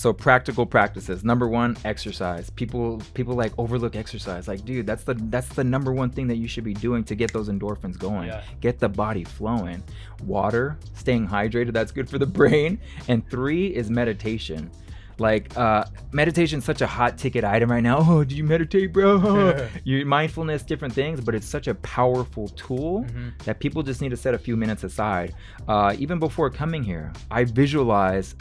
So practical practices. Number one, exercise. People like overlook exercise. Like, dude, that's the number one thing that you should be doing to get those endorphins going. Yeah. Get the body flowing. Water, staying hydrated, that's good for the brain. And 3 is meditation. Like, meditation's such a hot ticket item right now. Oh, do you meditate, bro? Your mindfulness, different things, but it's such a powerful tool that people just need to set a few minutes aside. Even before coming here, I visualize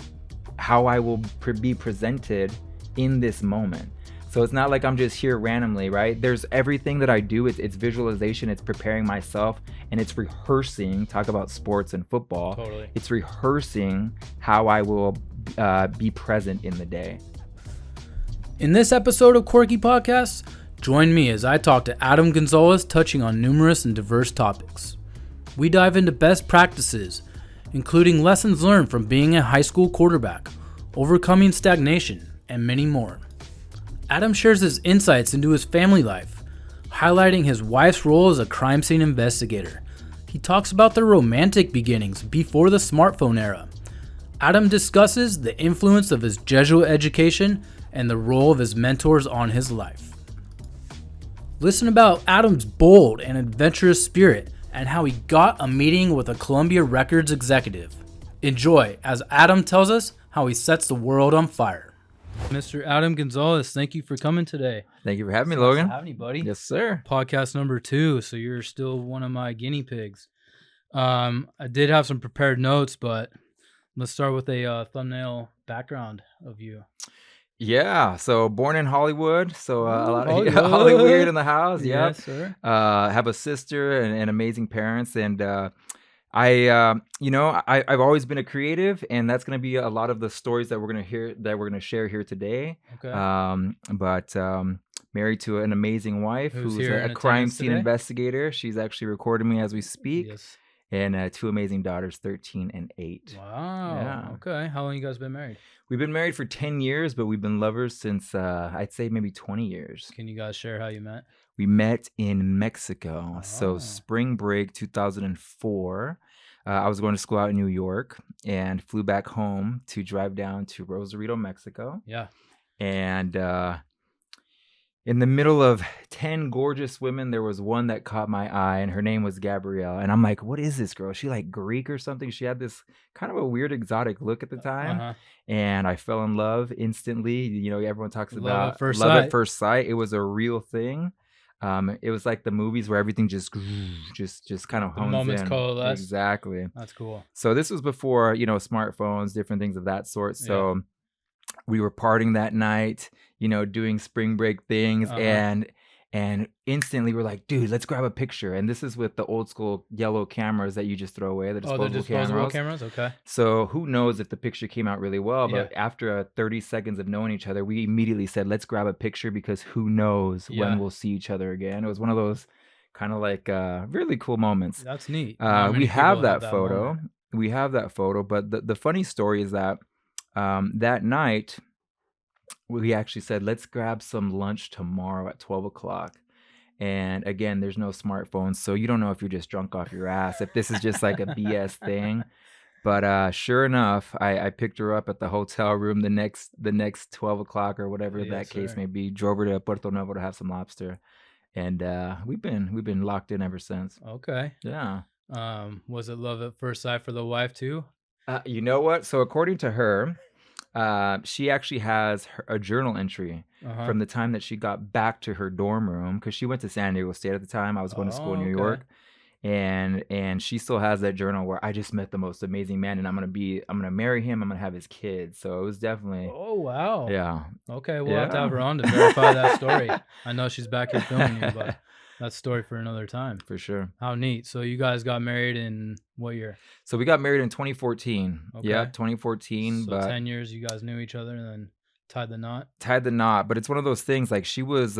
how I will be presented in this moment. So it's not like I'm just here randomly, right? There's everything that I do. It's visualization. It's preparing myself, and it's rehearsing. Talk about sports and football. Totally. It's rehearsing how I will be present in the day. In this episode of Quirky Podcast, join me as I talk to Adam Gonzalez, touching on numerous and diverse topics. We dive into best practices, including lessons learned from being a high school quarterback, overcoming stagnation, and many more. Adam shares his insights into his family life, highlighting his wife's role as a crime scene investigator. He talks about their romantic beginnings before the smartphone era. Adam discusses the influence of his Jesuit education and the role of his mentors on his life. Listen about Adam's bold and adventurous spirit and how he got a meeting with a Columbia Records executive. Enjoy as Adam tells us how he sets the world on fire. Mr. Adam Gonzalez, thank you for coming today. Thank you for having me, Logan. Nice to have you, buddy. Yes, sir. Podcast number 2, so you're still one of my guinea pigs. I did have some prepared notes, but let's start with a thumbnail background of you. Yeah, so born in Hollywood, so a lot of Hollywood in the house. Yeah, Yes, sir. Have a sister and amazing parents, and I've always been a creative, and that's gonna be a lot of the stories that we're gonna share here today. Okay. But married to an amazing wife Who's who's here a in crime attendance scene today? investigator. She's actually recording me as we speak, Yes. and 2 amazing daughters, 13 and 8. Wow. Yeah. Okay. How long you guys been married? We've been married for 10 years, but we've been lovers since I'd say maybe 20 years. Can you guys share how you met? We met in Mexico. Oh. So spring break 2004. I was going to school out in New York and flew back home to drive down to Rosarito, Mexico. Yeah. And in the middle of 10 gorgeous women, there was one that caught my eye, and her name was Gabrielle. And I'm like, what is this girl? Is she like Greek or something? She had this kind of a weird exotic look at the time. And I fell in love instantly. You know, everyone talks Love about at first love sight. at first sight. It was a real thing. It was like the movies where everything just kind of The hones moments in. coalesce. Exactly. That's cool. So this was before, smartphones, different things of that sort. So we were partying that night, doing spring break things, and instantly we're like, dude, let's grab a picture. And this is with the old school yellow cameras that you just throw away, the disposable cameras. Okay. So who knows if the picture came out really well, but after 30 seconds of knowing each other, we immediately said, let's grab a picture because who knows when we'll see each other again. It was one of those kind of like really cool moments. That's neat. We have that photo. We have that photo, but the funny story is that that night, we actually said, let's grab some lunch tomorrow at 12 o'clock. And again, there's no smartphones, so you don't know if you're just drunk off your ass, if this is just like a BS thing. But sure enough, I picked her up at the hotel room the next 12 o'clock or whatever that case may be, drove her to Puerto Nuevo to have some lobster. And we've been locked in ever since. Okay. Yeah. Was it love at first sight for the wife too? You know what? So according to her, she actually has a journal entry from the time that she got back to her dorm room, because she went to San Diego State at the time. I was going to school in New York, and she still has that journal where I just met the most amazing man, and I'm gonna marry him. I'm gonna have his kids. So it was definitely. Oh wow. Yeah. Okay, we'll have to have her on to verify that story. I know she's back here filming you, but that's a story for another time. For sure. How neat. So you guys got married in what year? So we got married in 2014. Okay. Yeah, 2014. So but 10 years you guys knew each other and then tied the knot. But it's one of those things, like she was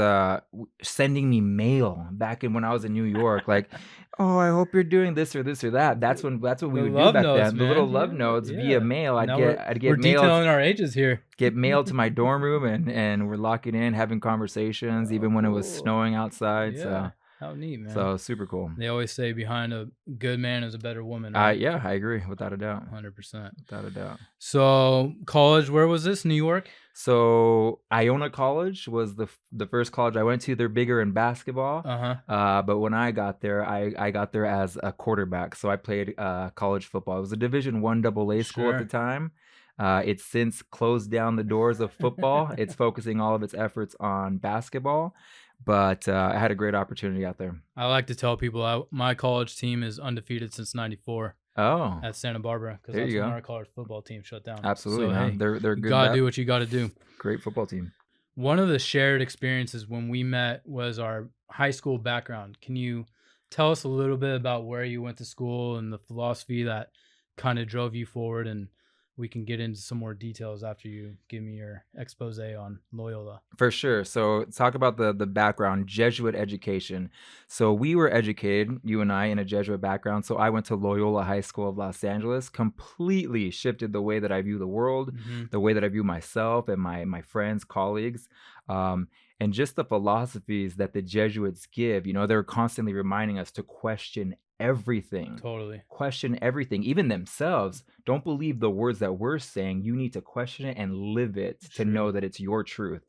sending me mail back when I was in New York, like, oh, I hope you're doing this or that. That's what we would do back then. The little love notes via mail. I'd get we're mail. detailing our ages here. Get mail to my dorm room, and we're locking in, having conversations, even when it was snowing outside. Yeah. So How neat, man. So super cool. They always say behind a good man is a better woman. Right? Yeah, I agree without a doubt. 100%. Without a doubt. So college, where was this? New York? So Iona College was the first college I went to. They're bigger in basketball. But when I got there, I got there as a quarterback. So I played college football. It was a Division I AA school at the time. It's since closed down the doors of football. It's focusing all of its efforts on basketball. But I had a great opportunity out there. I like to tell people my college team is undefeated since '94. Oh, at Santa Barbara, because that's when our college football team shut down. Absolutely, so, man. They're good. You gotta do what you gotta do. Great football team. One of the shared experiences when we met was our high school background. Can you tell us a little bit about where you went to school and the philosophy that kind of drove you forward? And we can get into some more details after you give me your expose on Loyola. For sure. So talk about the background, Jesuit education. So we were educated, you and I, in a Jesuit background. So I went to Loyola High School of Los Angeles, completely shifted the way that I view the world, the way that I view myself and my friends, colleagues. And just the philosophies that the Jesuits give, they're constantly reminding us to question everything. Totally. Question everything, even themselves. Don't believe the words that we're saying. You need to question it and live it to know that it's your truth.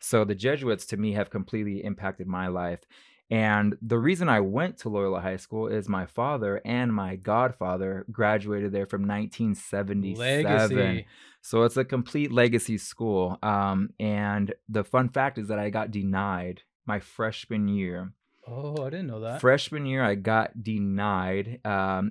So the Jesuits, to me, have completely impacted my life. And the reason I went to Loyola High School is my father and my godfather graduated there from 1977. Legacy. So it's a complete legacy school. And the fun fact is that I got denied my freshman year. Oh, I didn't know that. Freshman year, I got denied.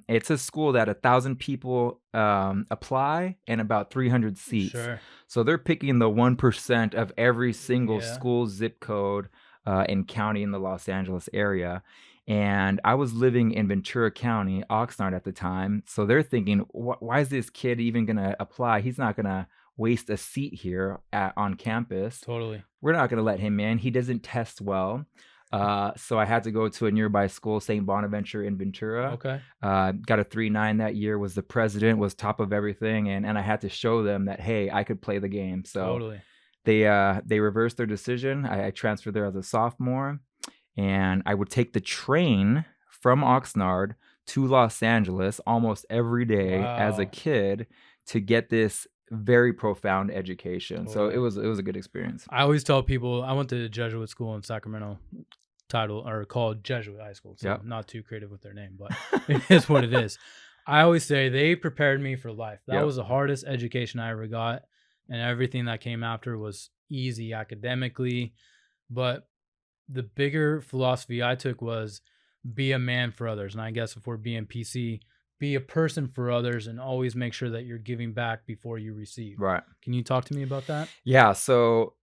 It's a school that 1,000 people apply and about 300 seats. Sure. So they're picking the 1% of every single school zip code and county in the Los Angeles area. And I was living in Ventura County, Oxnard at the time. So they're thinking, why is this kid even going to apply? He's not going to waste a seat here on campus. Totally. We're not going to let him in. He doesn't test well. So I had to go to a nearby school, St. Bonaventure in Ventura. Okay. Got a 3.9 that year, was the president, was top of everything. And I had to show them that, hey, I could play the game. So totally. They reversed their decision. I transferred there as a sophomore. And I would take the train from Oxnard to Los Angeles almost every day as a kid to get this very profound education. So it was a good experience. I always tell people I went to Jesuit school in Sacramento, called Jesuit High School. So not too creative with their name, but it is what it is. I always say they prepared me for life. That was the hardest education I ever got, and everything that came after was easy academically. But the bigger philosophy I took was be a man for others. And I guess if we're being PC, be a person for others and always make sure that you're giving back before you receive. Right. Can you talk to me about that? Yeah. So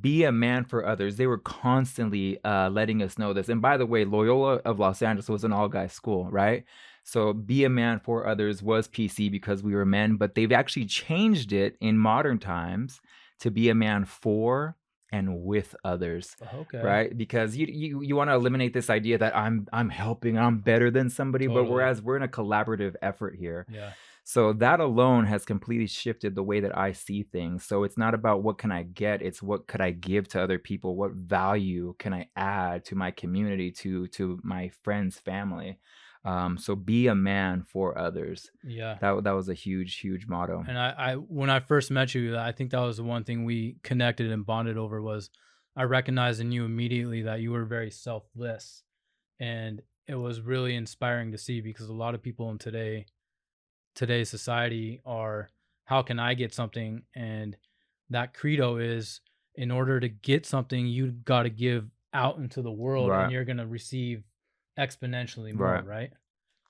be a man for others. They were constantly letting us know this. And by the way, Loyola of Los Angeles was an all-guys school, right? So be a man for others was PC because we were men, but they've actually changed it in modern times to be a man for and with others. Okay. Right? Because you want to eliminate this idea that I'm helping, I'm better than somebody, but whereas we're in a collaborative effort here. Yeah. So that alone has completely shifted the way that I see things. So it's not about what can I get, it's what could I give to other people? What value can I add to my community, to my friends, family? So be a man for others. Yeah. That was a huge motto. And I when I first met you, I think that was the one thing we connected and bonded over was I recognized in you immediately that you were very selfless. And it was really inspiring to see because a lot of people in today's society are, how can I get something? And that credo is, in order to get something, you got to give out into the world and you're going to receive exponentially more, right?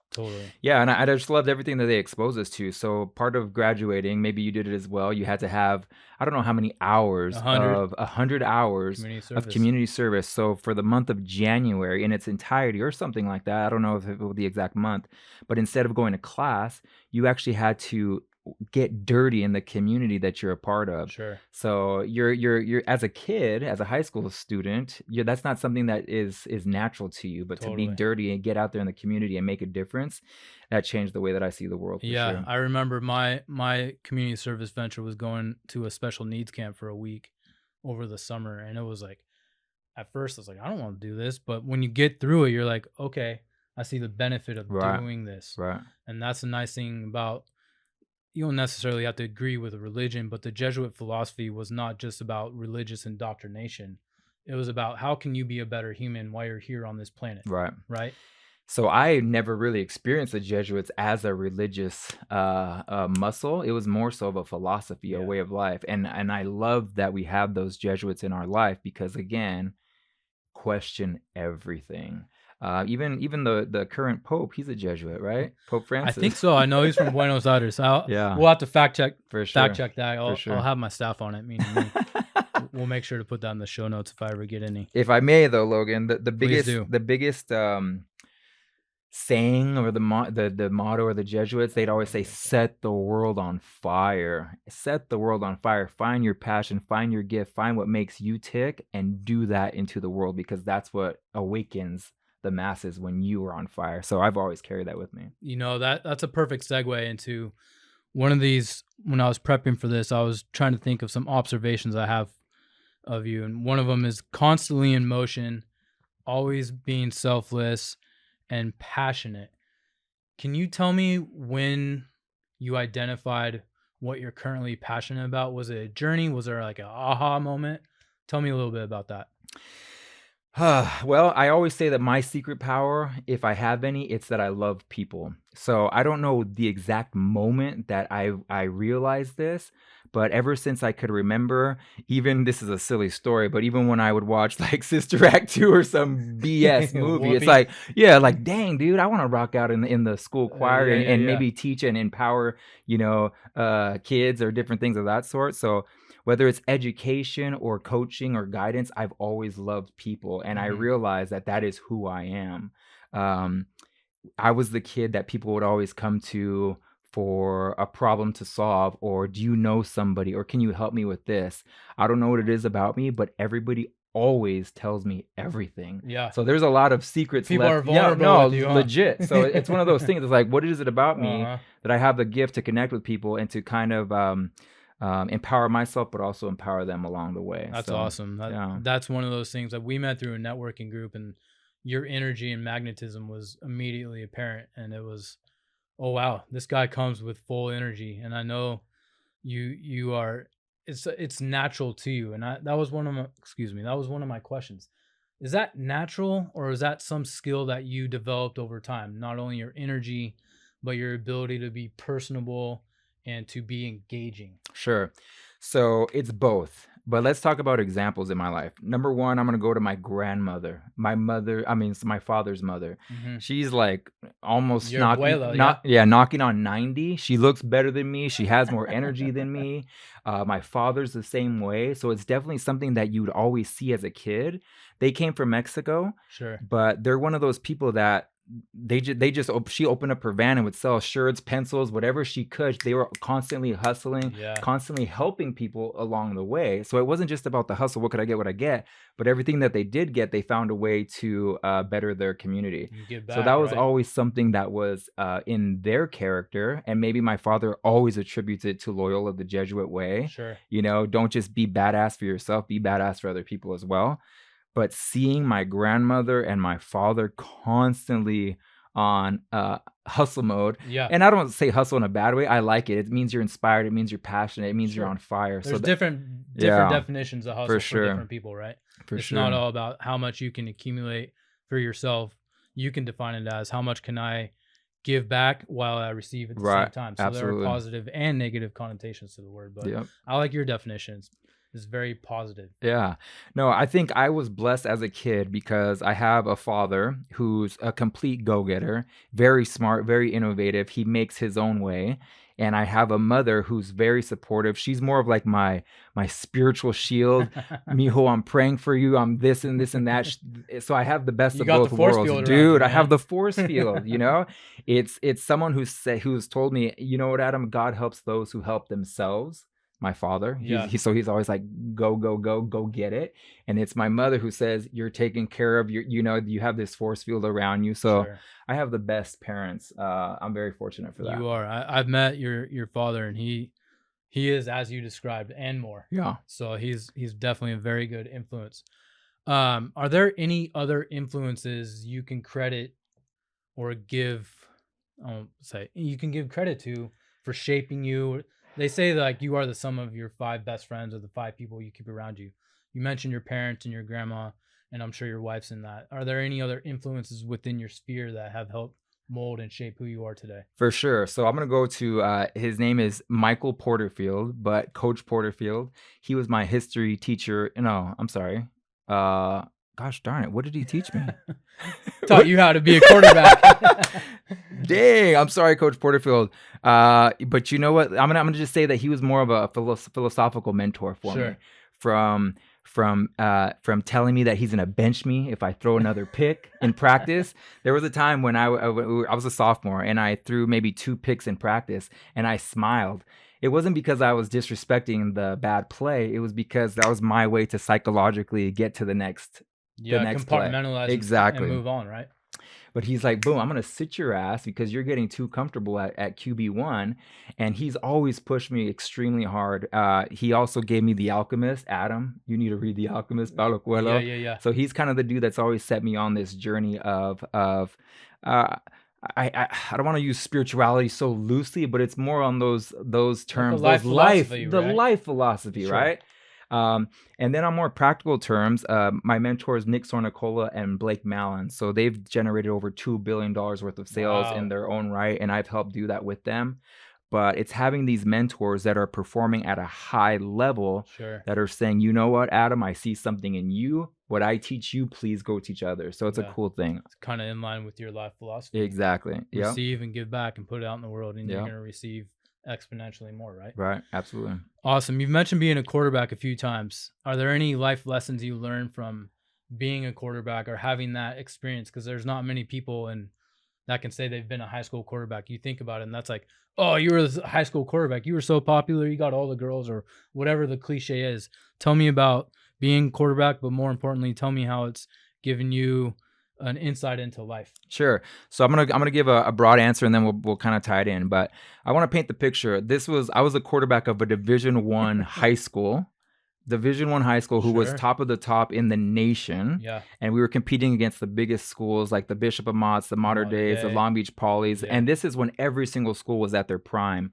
Totally. Yeah, and I just loved everything that they exposed us to. So part of graduating, maybe you did it as well, you had to have, I don't know how many hours, 100 hours of community service. So for the month of January in its entirety or something like that, I don't know if it was the exact month, but instead of going to class, you actually had to get dirty in the community that you're a part of. Sure. So you're as a kid, as a high school student, that's not something that is natural to you, but to be dirty and get out there in the community and make a difference, that changed the way that I see the world. Sure. I remember my community service venture was going to a special needs camp for a week over the summer, and it was like at first I was like, I don't want to do this. But when you get through it, you're like, okay, I see the benefit of Right. doing this. Right. And that's the nice thing about, you don't necessarily have to agree with a religion, but the Jesuit philosophy was not just about religious indoctrination. It was about how can you be a better human while you're here on this planet. Right. Right. So I never really experienced the Jesuits as a religious muscle. It was more so of a philosophy, a way of life. And I love that we have those Jesuits in our life because, again, question everything. Even the current Pope, he's a Jesuit, right? Pope Francis. I think so. I know he's from Buenos Aires. Yeah. We'll have to fact check For sure. Fact check that. For sure. I'll have my staff on it, meaning me. We'll make sure to put that in the show notes if I ever get any. If I may, though, Logan, the Please do. biggest saying or the motto or the Jesuits, they'd always say, set the world on fire. Set the world on fire. Find your passion, find your gift, find what makes you tick, and do that into the world, because that's what awakens the masses when you are on fire. So I've always carried that with me. You know, that's a perfect segue into one of these. When I was prepping for this, I was trying to think of some observations I have of you, and one of them is constantly in motion, always being selfless and passionate. Can you tell me when you identified what you're currently passionate about? Was it a journey? Was there like an aha moment? Tell me a little bit about that. Well, I always say that my secret power, if I have any, it's that I love people. So I don't know the exact moment that I realized this, but ever since I could remember, even, this is a silly story, but even when I would watch like Sister Act 2 or some BS movie, it's like, yeah, like, dang, dude, I want to rock out in the school choir and maybe teach and empower, kids or different things of that sort. So whether it's education or coaching or guidance, I've always loved people. And I realized that is who I am. I was the kid that people would always come to for a problem to solve, or do you know somebody, or can you help me with this? I don't know what it is about me, but everybody always tells me everything. Yeah. So there's a lot of secrets People left. are vulnerable with you, huh? Legit. So it's one of those things. It's like, what is it about me that I have the gift to connect with people and to kind of empower myself, but also empower them along the way. That's awesome. That's one of those things that we met through a networking group, and your energy and magnetism was immediately apparent. And it was, oh wow, this guy comes with full energy, and I know you are. It's natural to you, and that was one of my questions. Is that natural, or is that some skill that you developed over time? Not only your energy, but your ability to be personable and to be engaging. Sure. So it's both. But let's talk about examples in my life. Number one, I'm going to go to my grandmother. My father's mother. She's like almost knocking on 90. She looks better than me. She has more energy than me. My father's the same way. So it's definitely something that you'd always see as a kid. They came from Mexico. Sure. But they're one of those people that she opened up her van and would sell shirts, pencils, whatever she could. They were constantly hustling, constantly helping people along the way. So it wasn't just about the hustle. What could I get? What I get? But everything that they did get, they found a way to better their community. Give back, so that was always something that was in their character. And maybe my father always attributes it to Loyola, the Jesuit way. Sure. Don't just be badass for yourself, be badass for other people as well. But seeing my grandmother and my father constantly on hustle mode. Yeah. And I don't say hustle in a bad way. I like it. It means you're inspired. It means you're passionate. It means you're on fire. There's different definitions of hustle for different people, right? It's not all about how much you can accumulate for yourself. You can define it as how much can I give back while I receive at the same time. So there are positive and negative connotations to the word. But I like your definitions. Is very positive. Yeah. No, I think I was blessed as a kid because I have a father who's a complete go-getter, very smart, very innovative. He makes his own way. And I have a mother who's very supportive. She's more of like my spiritual shield. Mijo, I'm praying for you. I'm this and this and that. So I have the best of both worlds. Dude, I have the force field, It's someone who's told me, you know what, Adam, God helps those who help themselves. My father. He's always like, go get it. And it's my mother who says, you're taken care of, you have this force field around you. So I have the best parents. I'm very fortunate for that. You are. I've met your father, and he is as you described and more. Yeah. So he's definitely a very good influence. Are there any other influences you can credit or give, I'll say, you can give credit to for shaping you? They say that, like, you are the sum of your 5 best friends or the 5 people you keep around you. You mentioned your parents and your grandma, and I'm sure your wife's in that. Are there any other influences within your sphere that have helped mold and shape who you are today? For sure. So I'm gonna go to his name is Michael Porterfield, but Coach Porterfield. He was my history teacher. No, I'm sorry. Gosh darn it, what did he teach me? Taught you how to be a quarterback. Dang, I'm sorry, Coach Porterfield. But you know what? I'm gonna just say that he was more of a philosophical mentor for me. Sure. From telling me that he's gonna bench me if I throw another pick in practice. There was a time when I was a sophomore and I threw maybe 2 picks in practice and I smiled. It wasn't because I was disrespecting the bad play. It was because that was my way to psychologically get to the next play. Compartmentalize Exactly. and move on, right? But he's like, boom, I'm going to sit your ass because you're getting too comfortable at QB1. And he's always pushed me extremely hard. He also gave me The Alchemist. Adam, you need to read The Alchemist, Paulo Coelho. Yeah. So he's kind of the dude that's always set me on this journey of I don't want to use spirituality so loosely, but it's more on those terms, life philosophy, the right? life philosophy, Sure. right? And then on more practical terms, my mentors, Nick Sornicola and Blake Mallon. So they've generated over $2 billion worth of sales Wow. in their own right. And I've helped do that with them. But it's having these mentors that are performing at a high level Sure. that are saying, you know what, Adam, I see something in you. What I teach you, please go teach others. So it's a Yeah. cool thing. It's kind of in line with your life philosophy. Exactly. Yeah. Receive and give back and put it out in the world, and you're Yeah. going to receive exponentially more, right? Right. Absolutely. Awesome. You've mentioned being a quarterback a few times. Are there any life lessons you learned from being a quarterback or having that experience? Because there's not many people that can say they've been a high school quarterback. You think about it, and that's like, oh, you were a high school quarterback. You were so popular. You got all the girls, or whatever the cliche is. Tell me about being quarterback, but more importantly, tell me how it's given you an insight into life. Sure. So I'm gonna give a broad answer and then we'll kind of tie it in. But I want to paint the picture. I was a quarterback of a Division I high school. Division I high school who was Sure. top of the top in the nation. Yeah. And we were competing against the biggest schools like the Bishop of Mott's, the Mater Days, the Day. Long Beach Polys. Yeah. And this is when every single school was at their prime.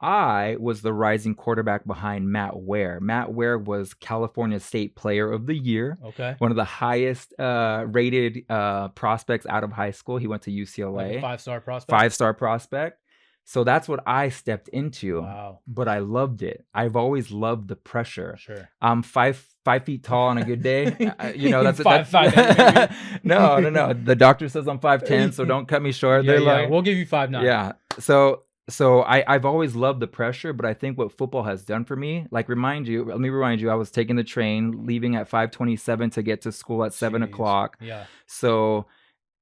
I was the rising quarterback behind Matt Ware. Matt Ware was California State Player of the Year. Okay. One of the highest rated prospects out of high school. He went to UCLA. Like a 5-star prospect. 5-star prospect. So that's what I stepped into. Wow. But I loved it. I've always loved the pressure. Sure. I'm 5 feet tall on a good day. That's 5'8", No. The doctor says I'm 5'10", so don't cut me short. Yeah, They're yeah. like, We'll give you 5'9". yeah. So I've always loved the pressure, but I think what football has done for me, like let me remind you, I was taking the train, leaving at 5:27 to get to school at 7 o'clock. Yeah. So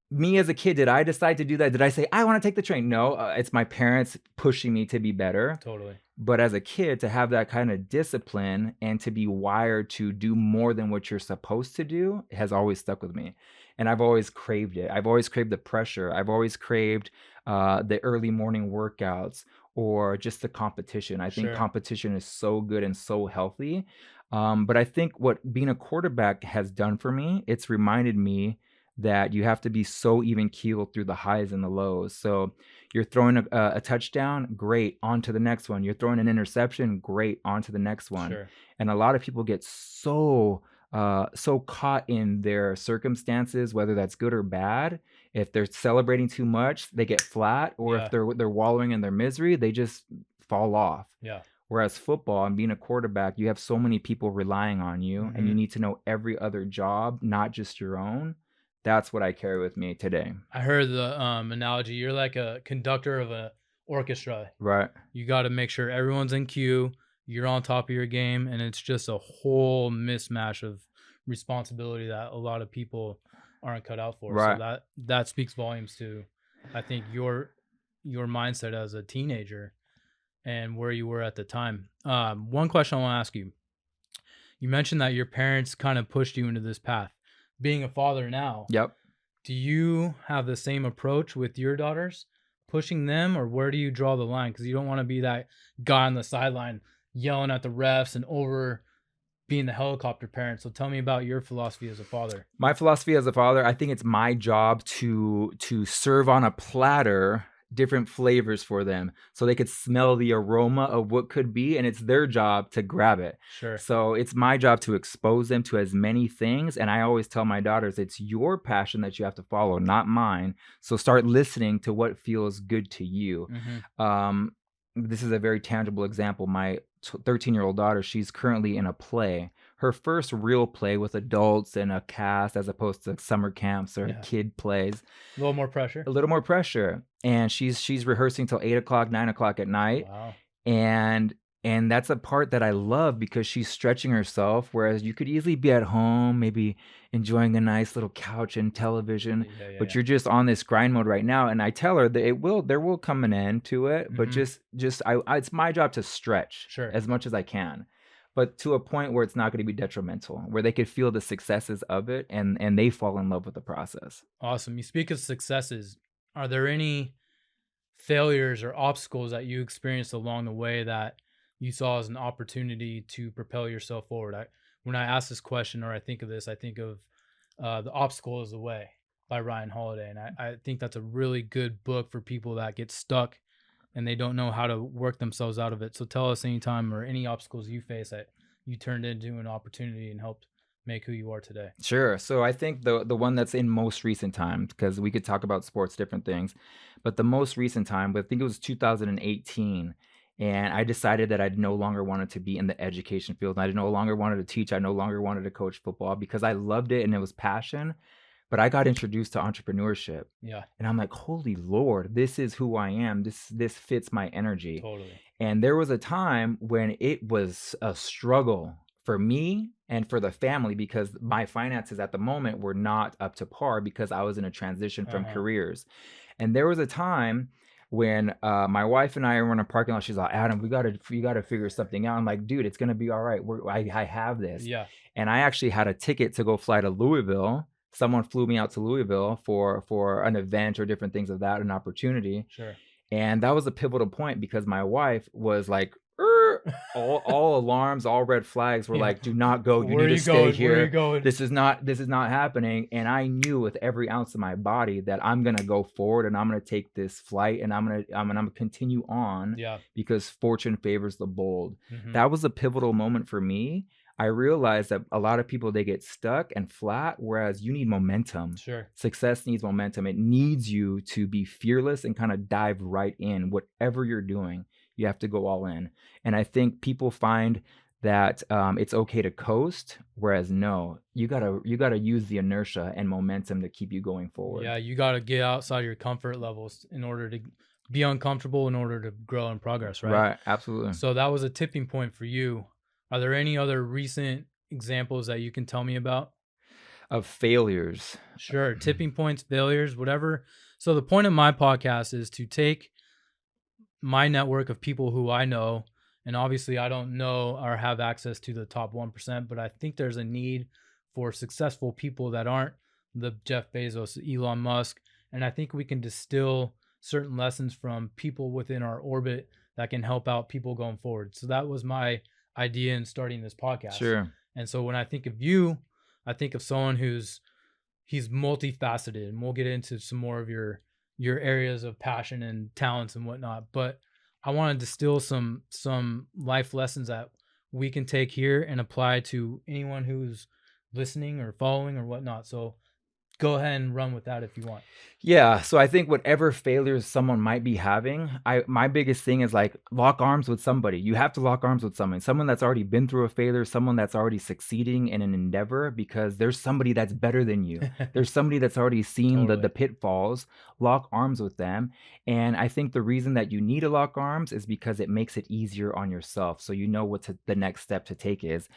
me as a kid, did I decide to do that? Did I say, I want to take the train? No, it's my parents pushing me to be better. Totally. But as a kid, to have that kind of discipline and to be wired to do more than what you're supposed to do has always stuck with me. And I've always craved it. I've always craved the pressure. I've always craved the early morning workouts or just the competition. I think Sure. competition is so good and so healthy. But I think what being a quarterback has done for me, it's reminded me that you have to be so even keeled through the highs and the lows. So you're throwing a touchdown, great, on to the next one. You're throwing an interception, great, on to the next one. Sure. And a lot of people get so caught in their circumstances, whether that's good or bad. If they're celebrating too much, they get flat, or Yeah. if they're wallowing in their misery, they just fall off. Yeah. Whereas football and being a quarterback, you have so many people relying on you, and you need to know every other job, not just your own. That's what I carry with me today. I heard the analogy. You're like a conductor of an orchestra. Right. You got to make sure everyone's in cue. You're on top of your game, and it's just a whole mismatch of responsibility that a lot of people aren't cut out for. Right. So that speaks volumes to, I think, your mindset as a teenager and where you were at the time. One question I want to ask you. You mentioned that your parents kind of pushed you into this path. Being a father now, Yep. do you have the same approach with your daughters, pushing them, or where do you draw the line? Because you don't want to be that guy on the sideline yelling at the refs and being the helicopter parent. So tell me about your philosophy as a father. My philosophy as a father, I think it's my job to serve on a platter different flavors for them so they could smell the aroma of what could be, and it's their job to grab it. Sure. So it's my job to expose them to as many things, and I always tell my daughters it's your passion that you have to follow, not mine. So start listening to what feels good to you. This is a very tangible example. My 13-year-old daughter, she's currently in a play, her first real play with adults and a cast, as opposed to summer camps or kid plays. A little more pressure. A little more pressure. And she's rehearsing till 8 o'clock, 9 o'clock at night. Wow. And that's a part that I love because she's stretching herself, whereas you could easily be at home, maybe enjoying a nice little couch and television, but you're just on this grind mode right now. And I tell her that there will come an end to it, but it's my job to stretch as much as I can, but to a point where it's not going to be detrimental, where they could feel the successes of it and they fall in love with the process. Awesome. You speak of successes. Are there any failures or obstacles that you experienced along the way that you saw as an opportunity to propel yourself forward? When I ask this question, or I think of this, I think of The Obstacle is the Way by Ryan Holiday. And I think that's a really good book for people that get stuck and they don't know how to work themselves out of it. So tell us any time or any obstacles you face that you turned into an opportunity and helped make who you are today. Sure. So I think the one that's in most recent time, because we could talk about sports, different things, but the most recent time, I think it was 2018. And I decided that I no longer wanted to be in the education field. I no longer wanted to teach. I no longer wanted to coach football because I loved it and it was passion. But I got introduced to entrepreneurship. Yeah. And I'm like, holy Lord, this is who I am. This fits my energy. Totally. And there was a time when it was a struggle for me and for the family because my finances at the moment were not up to par because I was in a transition from careers. And there was a time when my wife and I were in a parking lot. She's like, Adam, we gotta figure something out. I'm like, dude, it's gonna be all right. I have this. Yeah. And I actually had a ticket to go fly to Louisville. Someone flew me out to Louisville for an event or different things of that, an opportunity. Sure. And that was a pivotal point because my wife was like, all alarms, all red flags were like, do not go. You need to stay here. Where are you going? This is not happening. And I knew with every ounce of my body that I'm going to go forward and I'm going to take this flight and I'm going to continue on because fortune favors the bold. That was a pivotal moment for me. I realized that a lot of people, they get stuck and flat, whereas you need momentum. Sure. Success needs momentum. It needs you to be fearless and kind of dive right in. Whatever you're doing, you have to go all in. And I think people find that it's okay to coast, whereas no, you gotta use the inertia and momentum to keep you going forward. Yeah, you gotta get outside your comfort levels in order to be uncomfortable in order to grow and progress, right? Right, absolutely. So that was a tipping point for you. Are there any other recent examples that you can tell me about? Of failures? Sure. Tipping points, failures, whatever. So the point of my podcast is to take my network of people who I know, and obviously I don't know or have access to the top 1%, but I think there's a need for successful people that aren't the Jeff Bezos, Elon Musk. And I think we can distill certain lessons from people within our orbit that can help out people going forward. So that was my idea in starting this podcast. Sure. And so when I think of you, I think of someone he's multifaceted, and we'll get into some more of your areas of passion and talents and whatnot. But I want to distill some life lessons that we can take here and apply to anyone who's listening or following or whatnot. So go ahead and run with that if you want. Yeah. So I think whatever failures someone might be having, my biggest thing is like lock arms with somebody. You have to lock arms with someone that's already been through a failure, someone that's already succeeding in an endeavor, because there's somebody that's better than you. There's somebody that's already seen the pitfalls. Lock arms with them. And I think the reason that you need to lock arms is because it makes it easier on yourself. So you know what the next step to take is.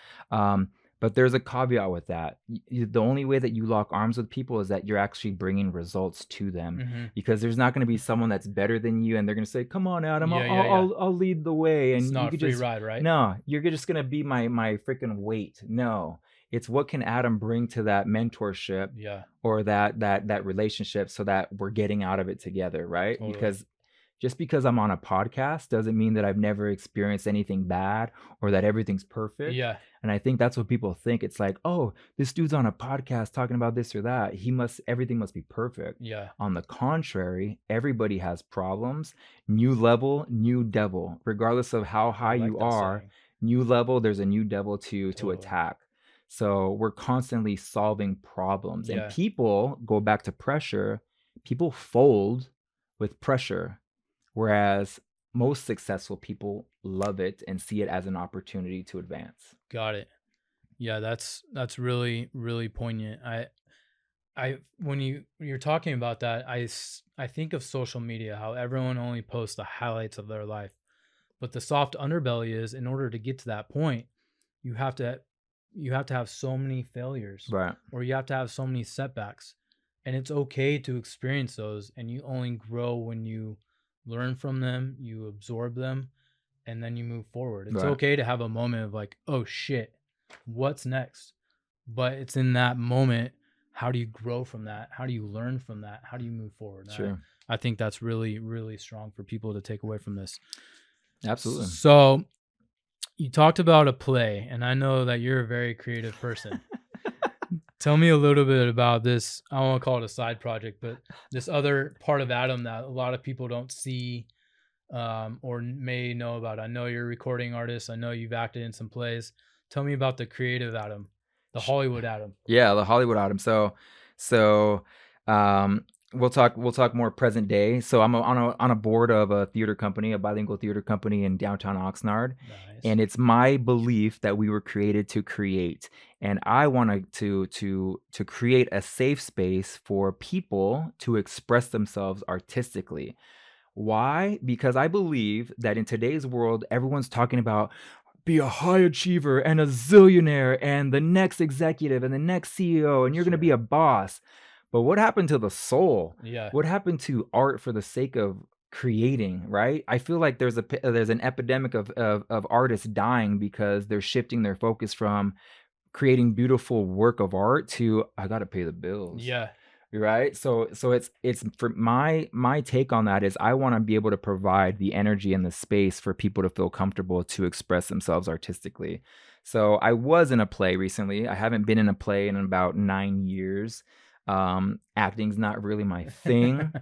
But there's a caveat with that. The only way that you lock arms with people is that you're actually bringing results to them, because there's not going to be someone that's better than you and they're going to say, come on, Adam, I'll lead the way. And it's not you a free ride, right? No, you're just going to be my freaking weight. No, it's what can Adam bring to that mentorship or that relationship so that we're getting out of it together, right? Totally. Because Just because I'm on a podcast doesn't mean that I've never experienced anything bad or that everything's perfect. Yeah. And I think that's what people think. It's like, oh, this dude's on a podcast talking about this or that. Everything must be perfect. Yeah. On the contrary, everybody has problems. New level, new devil. Regardless of how high like you that are, saying. new level, there's a new devil to Totally. attack. So we're constantly solving problems. Yeah. And people go back to pressure. People fold with pressure, whereas most successful people love it and see it as an opportunity to advance. Got it. Yeah, that's really, really poignant. When you're talking about that, I think of social media, how everyone only posts the highlights of their life. But the soft underbelly is, in order to get to that point, you have to have so many failures, Right. or you have to have so many setbacks. And it's okay to experience those, and you only grow when you learn from them, you absorb them, and then you move forward. It's Right. okay to have a moment of like, oh shit, what's next? But it's in that moment, how do you grow from that? How do you learn from that? How do you move forward? Sure. I think that's really, really strong for people to take away from this. Absolutely. So you talked about a play, and I know that you're a very creative person. Tell me a little bit about this. I don't want to call it a side project, but this other part of Adam that a lot of people don't see or may know about. I know you're a recording artist. I know you've acted in some plays. Tell me about the creative Adam, the Hollywood Adam. Yeah, the Hollywood Adam. So we'll talk more present day. So I'm on a board of a theater company, a bilingual theater company in downtown Oxnard. Nice. And it's my belief that we were created to create. And I wanted to create a safe space for people to express themselves artistically. Why? Because I believe that in today's world, everyone's talking about be a high achiever and a zillionaire and the next executive and the next CEO, and you're going to be a boss. But what happened to the soul? Yeah. What happened to art for the sake of creating, right? I feel like there's an epidemic of artists dying because they're shifting their focus from creating beautiful work of art to I got to pay the bills. Yeah. Right. So it's for my take on that is I want to be able to provide the energy and the space for people to feel comfortable to express themselves artistically. So I was in a play recently. I haven't been in a play in about 9 years. Acting's not really my thing.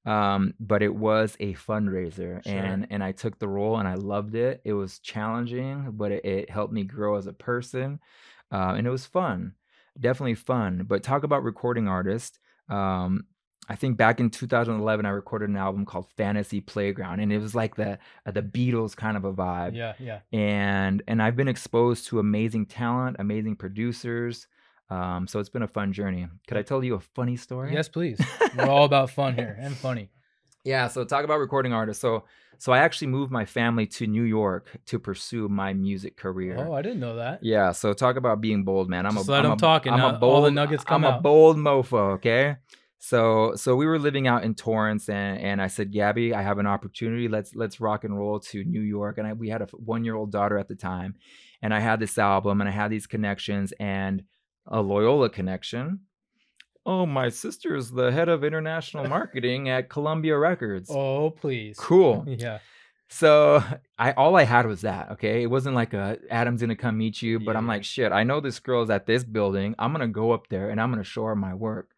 But it was a fundraiser. Sure. And I took the role and I loved it. It was challenging, but it helped me grow as a person. And it was fun. Definitely fun. But talk about recording artist. I think back in 2011, I recorded an album called Fantasy Playground, and it was like the Beatles kind of a vibe. Yeah. Yeah. And I've been exposed to amazing talent, amazing producers. So it's been a fun journey. Could I tell you a funny story? Yes, please. We're all about fun here and funny. Yeah. So talk about recording artists. So I actually moved my family to New York to pursue my music career. Oh, I didn't know that. Yeah. So talk about being bold, man. Just let them talk, and all the nuggets come out. I'm a bold mofo. Okay. So we were living out in Torrance, and I said, Gabby, I have an opportunity. Let's rock and roll to New York. And we had a 1-year-old daughter at the time, and I had this album, and I had these connections, and a Loyola connection. Oh, my sister is the head of international marketing at Columbia Records. Oh, please. Cool. Yeah. So all I had was that. Okay. It wasn't like Adam's going to come meet you, but I'm Yeah. like, shit, I know this girl's at this building. I'm going to go up there and I'm going to show her my work.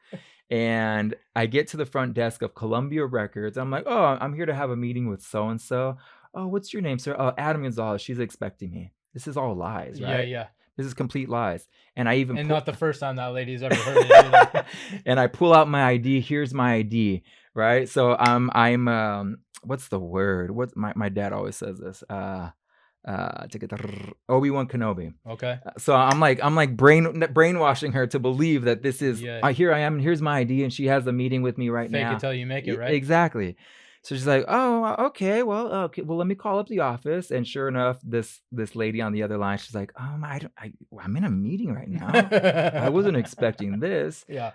And I get to the front desk of Columbia Records. I'm like, oh, I'm here to have a meeting with so-and-so. Oh, what's your name, sir? Oh, Adam Gonzalez. She's expecting me. This is all lies, right? Yeah. Yeah. This is complete lies. And I even not the first time that lady's ever heard it either. And I pull out my ID. Here's my ID, right? So I'm what's the word? What's my dad always says this. Obi-Wan Kenobi. Okay. So I'm like brainwashing her to believe that this is here I am and here's my ID and she has a meeting with me right now. Fake it till you make it, right? Exactly. So she's like, oh, okay, well, let me call up the office. And sure enough, this lady on the other line, she's like, I'm in a meeting right now. I wasn't expecting this. Yeah.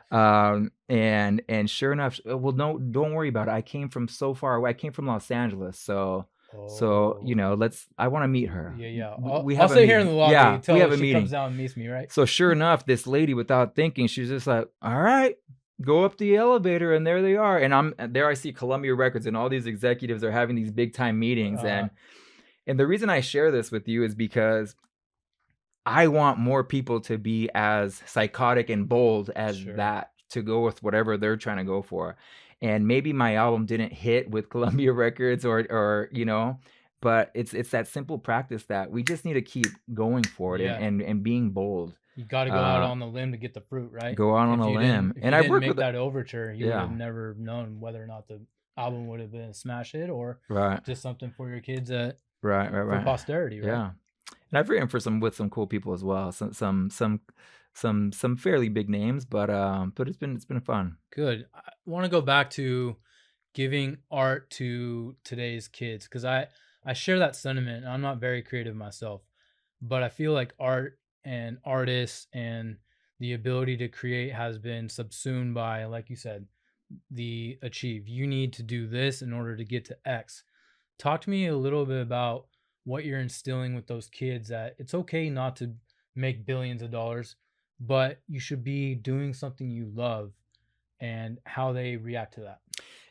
And sure enough, well, no, don't worry about it. I came from so far away. I came from Los Angeles, so I want to meet her. Yeah. I'll stay here in the lobby until we have a she meeting. comes down and meets me, right? So sure enough, this lady, without thinking, she's just like, all right, go up the elevator and there they are. And there I see Columbia Records and all these executives are having these big time meetings. And the reason I share this with you is because I want more people to be as psychotic and bold as that, to go with whatever they're trying to go for. And maybe my album didn't hit with Columbia Records or but it's that simple practice that we just need to keep going for it and being bold. You got to go out on the limb to get the fruit, right? Go out on a limb. And I worked with that overture, you would have never known whether or not the album would have been a smash hit or just something for your kids for posterity, right? Yeah. And I've written with some cool people as well. Some fairly big names, but it's been fun. Good. I want to go back to giving art to today's kids, because I share that sentiment. I'm not very creative myself, but I feel like art and artists and the ability to create has been subsumed by, like you said, the achieve. You need to do this in order to get to X. Talk to me a little bit about what you're instilling with those kids, that it's okay not to make billions of dollars, but you should be doing something you love, and how they react to that.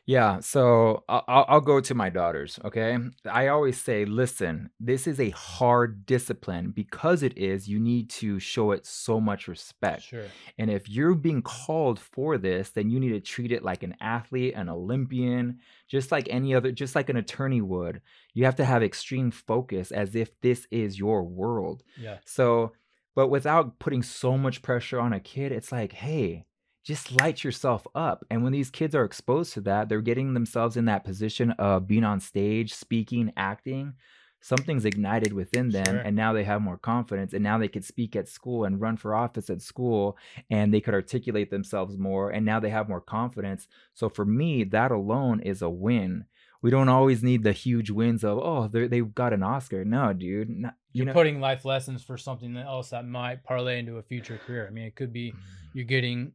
Yeah, so I'll go to my daughters, okay? I always say, listen, this is a hard discipline. Because it is, you need to show it so much respect. Sure. And if you're being called for this, then you need to treat it like an athlete, an Olympian, just like any other, just like an attorney would. You have to have extreme focus as if this is your world. Yeah. So, but without putting so much pressure on a kid, it's like, hey, just light yourself up. And when these kids are exposed to that, they're getting themselves in that position of being on stage, speaking, acting. Something's ignited within them, and now they have more confidence, and now they could speak at school and run for office at school, and they could articulate themselves more, and now they have more confidence. So for me, that alone is a win. We don't always need the huge wins of, they've got an Oscar. No, dude. You're putting life lessons for something else that might parlay into a future career. I mean, it could be you're getting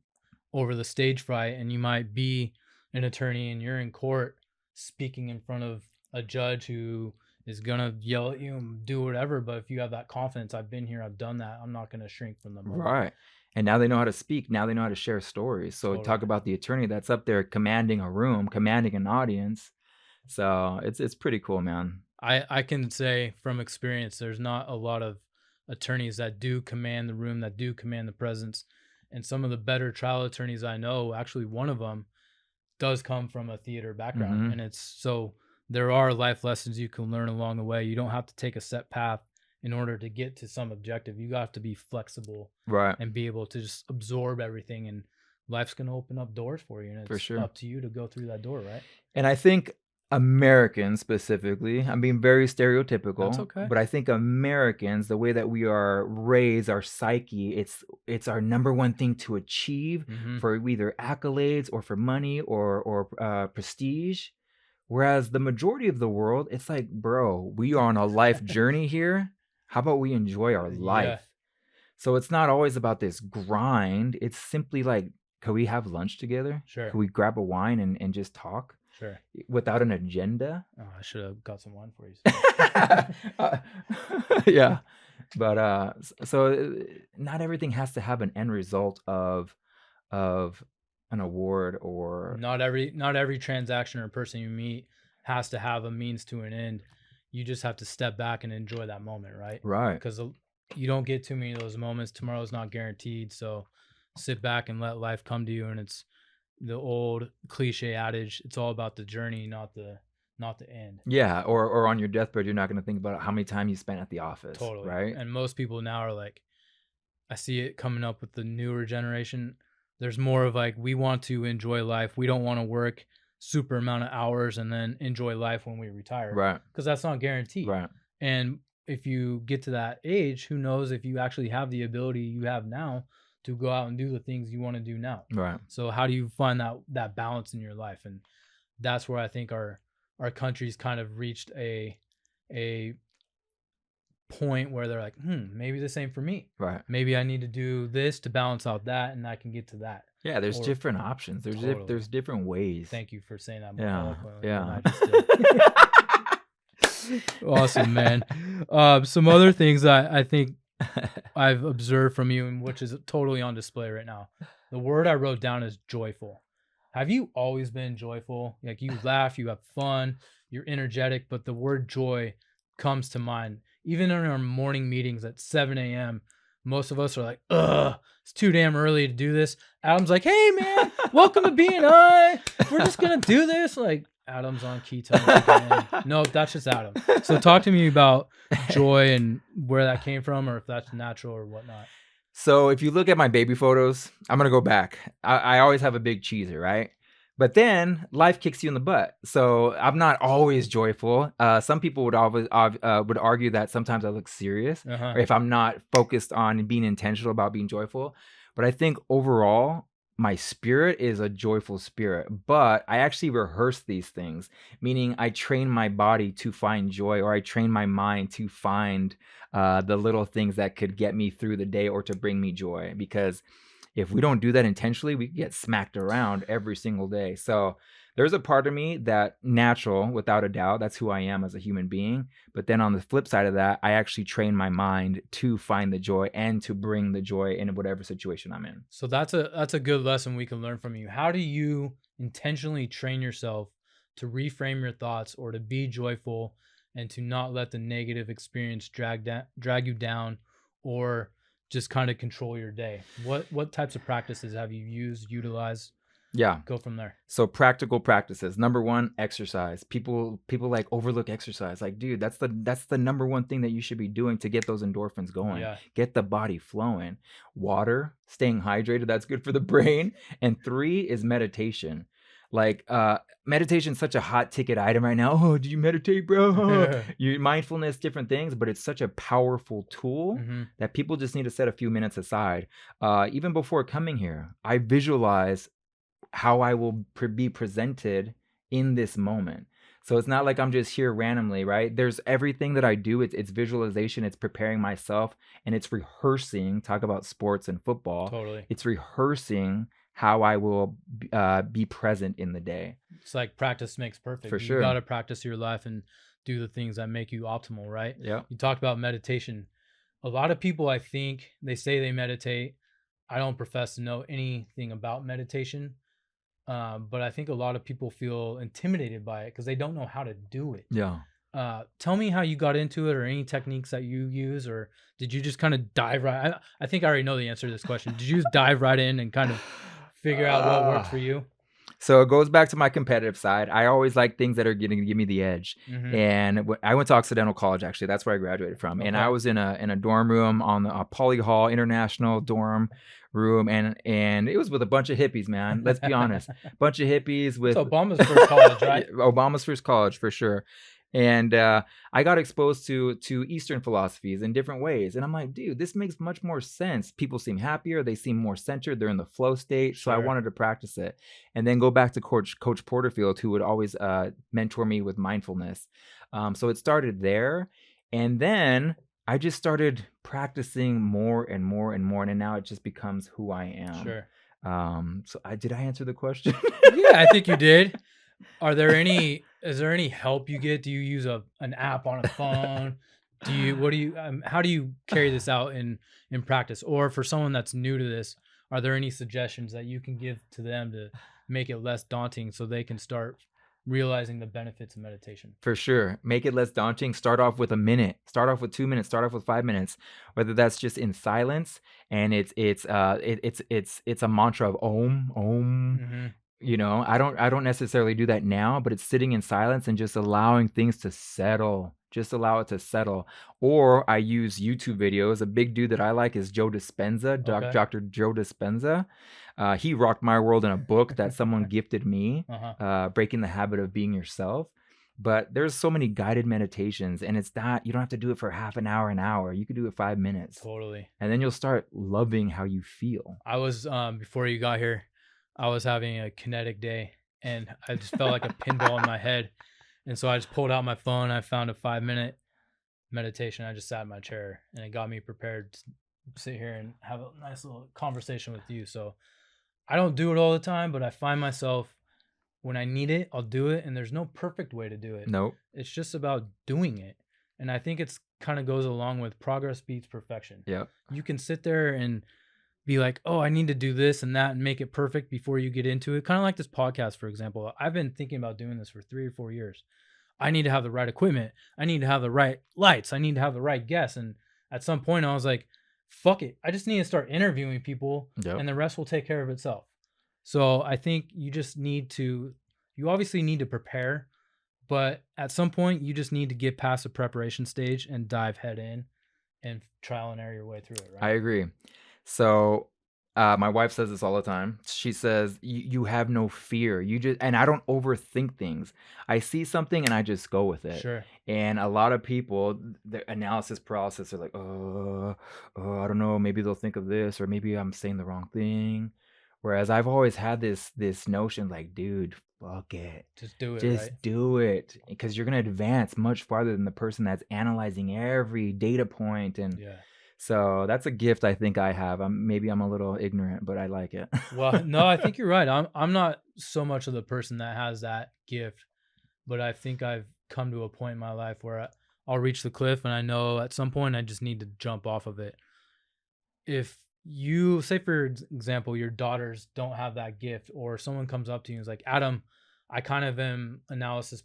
over the stage fright, and you might be an attorney and you're in court speaking in front of a judge who is gonna yell at you and do whatever. But if you have that confidence, I've been here, I've done that, I'm not gonna shrink from them. Right. And now they know how to speak. Now they know how to share stories. So talk about the attorney that's up there commanding a room, commanding an audience. So it's pretty cool, man. I can say from experience, there's not a lot of attorneys that do command the room, that do command the presence. And some of the better trial attorneys I know, actually one of them does come from a theater background. And there are life lessons you can learn along the way. You don't have to take a set path in order to get to some objective. You have to be flexible, and be able to just absorb everything, and life's going to open up doors for you. And it's up to you to go through that door, right? And I think Americans specifically, I'm being very stereotypical. That's okay. But I think Americans, the way that we are raised, our psyche, it's our number one thing to achieve for either accolades or for money or prestige. Whereas the majority of the world, it's like, bro, we are on a life journey here. How about we enjoy our life? Yeah. So it's not always about this grind. It's simply like, can we have lunch together? Sure. Can we grab a wine and just talk? Sure. Without an agenda. Oh, I should have got some wine for you. Yeah. But so not everything has to have an end result of an award, or not every transaction or person you meet has to have a means to an end. You just have to step back and enjoy that moment, right? Right. Because you don't get too many of those moments. Tomorrow's not guaranteed. So sit back and let life come to you. And it's the old cliche adage, it's all about the journey, not the end. Yeah. Or on your deathbed, you're not going to think about how many time you spent at the office. Totally. Right. And most people now are like, I see it coming up with the newer generation. There's more of like, we want to enjoy life. We don't want to work super amount of hours and then enjoy life when we retire. Right. Because that's not guaranteed. Right. And if you get to that age, who knows if you actually have the ability you have now to go out and do the things you want to do now. Right. So how do you find that balance in your life? And that's where I think our country's kind of reached a point where they're like, maybe this ain't for me. Right. Maybe I need to do this to balance out that, and I can get to that. Yeah, there's different options. There's different ways. Thank you for saying that. Yeah. Awesome, man. Some other things I think I've observed from you, and which is totally on display right now. The word I wrote down is joyful. Have you always been joyful? Like you laugh, you have fun, you're energetic, but the word joy comes to mind. Even in our morning meetings at 7 a.m., most of us are like, ugh, it's too damn early to do this. Adam's like, hey man, welcome to BNI. We're just gonna do this. Like Adam's on ketones again. No, that's just Adam. So talk to me about joy and where that came from, or if that's natural or whatnot. So if you look at my baby photos, I'm gonna go back. I always have a big cheeser, right? But then life kicks you in the butt. So I'm not always joyful. Some people would always would argue that sometimes I look serious, or if I'm not focused on being intentional about being joyful. But I think overall, my spirit is a joyful spirit. But I actually rehearse these things, meaning I train my body to find joy, or I train my mind to find the little things that could get me through the day or to bring me joy. Because if we don't do that intentionally, we get smacked around every single day. So there's a part of me that natural, without a doubt, that's who I am as a human being. But then on the flip side of that, I actually train my mind to find the joy and to bring the joy in whatever situation I'm in. So that's a good lesson we can learn from you. How do you intentionally train yourself to reframe your thoughts or to be joyful and to not let the negative experience drag you down or just kind of control your day? What types of practices have you utilized? Yeah. Go from there. So practical practices. Number one, exercise. People like overlook exercise. Like, dude, that's the number one thing that you should be doing to get those endorphins going. Yeah. Get the body flowing. Water, staying hydrated, that's good for the brain. And 3 is meditation. Like meditation is such a hot ticket item right now. Oh, do you meditate, bro? You mindfulness, different things, but it's such a powerful tool that people just need to set a few minutes aside. Even before coming here, I visualize how I will be presented in this moment. So it's not like I'm just here randomly, right? There's everything that I do. It's visualization. It's preparing myself, and it's rehearsing. Talk about sports and football. Totally. It's rehearsing how I will be present in the day. It's like practice makes perfect. For sure. You got to practice your life and do the things that make you optimal, right? Yeah. You talked about meditation. A lot of people, I think, they say they meditate. I don't profess to know anything about meditation. But I think a lot of people feel intimidated by it because they don't know how to do it. Yeah. Tell me how you got into it, or any techniques that you use, or did you just kind of dive right? I think I already know the answer to this question. Did you just dive right in and kind of figure out what worked for you? So it goes back to my competitive side. I always like things that are going to give me the edge. And I went to Occidental College, actually. That's where I graduated from. Okay. And I was in a dorm room on a Poly Hall International dorm room, and it was with a bunch of hippies, man. Let's be honest. Bunch of hippies with... It's Obama's first college, right? Obama's first college, for sure. And I got exposed to Eastern philosophies in different ways. And I'm like, dude, this makes much more sense. People seem happier. They seem more centered. They're in the flow state. Sure. So I wanted to practice it. And then go back to Coach Porterfield, who would always mentor me with mindfulness. So it started there. And then I just started practicing more and more and more. And now it just becomes who I am. Sure. So did I answer the question? Yeah, I think you did. Is there any help you get? Do you use an app on a phone? How do you carry this out in practice? Or for someone that's new to this, are there any suggestions that you can give to them to make it less daunting so they can start realizing the benefits of meditation? For sure. Make it less daunting. Start off with a minute. Start off with 2 minutes. Start off with 5 minutes. Whether that's just in silence, and it's a mantra of Om, Om. Mm-hmm. You know, I don't necessarily do that now, but it's sitting in silence and just allowing things to settle. Just allow it to settle. Or I use YouTube videos. A big dude that I like is Joe Dispenza, Dr. Joe Dispenza. He rocked my world in a book that someone gifted me, Breaking the Habit of Being Yourself. But there's so many guided meditations, and it's not, you don't have to do it for half an hour. You could do it 5 minutes. Totally. And then you'll start loving how you feel. I was, before you got here, I was having a kinetic day, and I just felt like a pinball in my head. And so I just pulled out my phone. I found a 5-minute meditation. I just sat in my chair, and it got me prepared to sit here and have a nice little conversation with you. So I don't do it all the time, but I find myself, when I need it, I'll do it. And there's no perfect way to do it. Nope. It's just about doing it. And I think it's kind of goes along with progress beats perfection. Yeah. You can sit there and be like, oh, I need to do this and that and make it perfect before you get into it. Kind of like this podcast, for example. I've been thinking about doing this for 3 or 4 years. I need to have the right equipment. I need to have the right lights. I need to have the right guests. And at some point I was like, fuck it. I just need to start interviewing people and the rest will take care of itself. So I think you obviously need to prepare, but at some point you just need to get past the preparation stage and dive head in and trial and error your way through it, right? I agree. So my wife says this all the time. She says, you have no fear. And I don't overthink things. I see something and I just go with it. Sure. And a lot of people, the analysis paralysis, are like, I don't know, maybe they'll think of this, or maybe I'm saying the wrong thing. Whereas I've always had this notion like, dude, fuck it. Just do it, Just right? do it. Because you're going to advance much farther than the person that's analyzing every data point. And so that's a gift I think I have. Maybe I'm a little ignorant, but I like it. Well, no, I think you're right. I'm not so much of the person that has that gift, but I think I've come to a point in my life where I'll reach the cliff and I know at some point I just need to jump off of it. If you say, for example, your daughters don't have that gift, or someone comes up to you and is like, Adam, I kind of am paralysis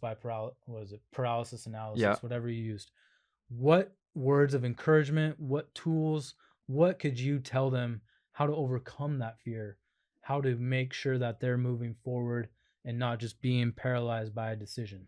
analysis, whatever you used. What words of encouragement, what tools, what could you tell them how to overcome that fear, how to make sure that they're moving forward and not just being paralyzed by a decision?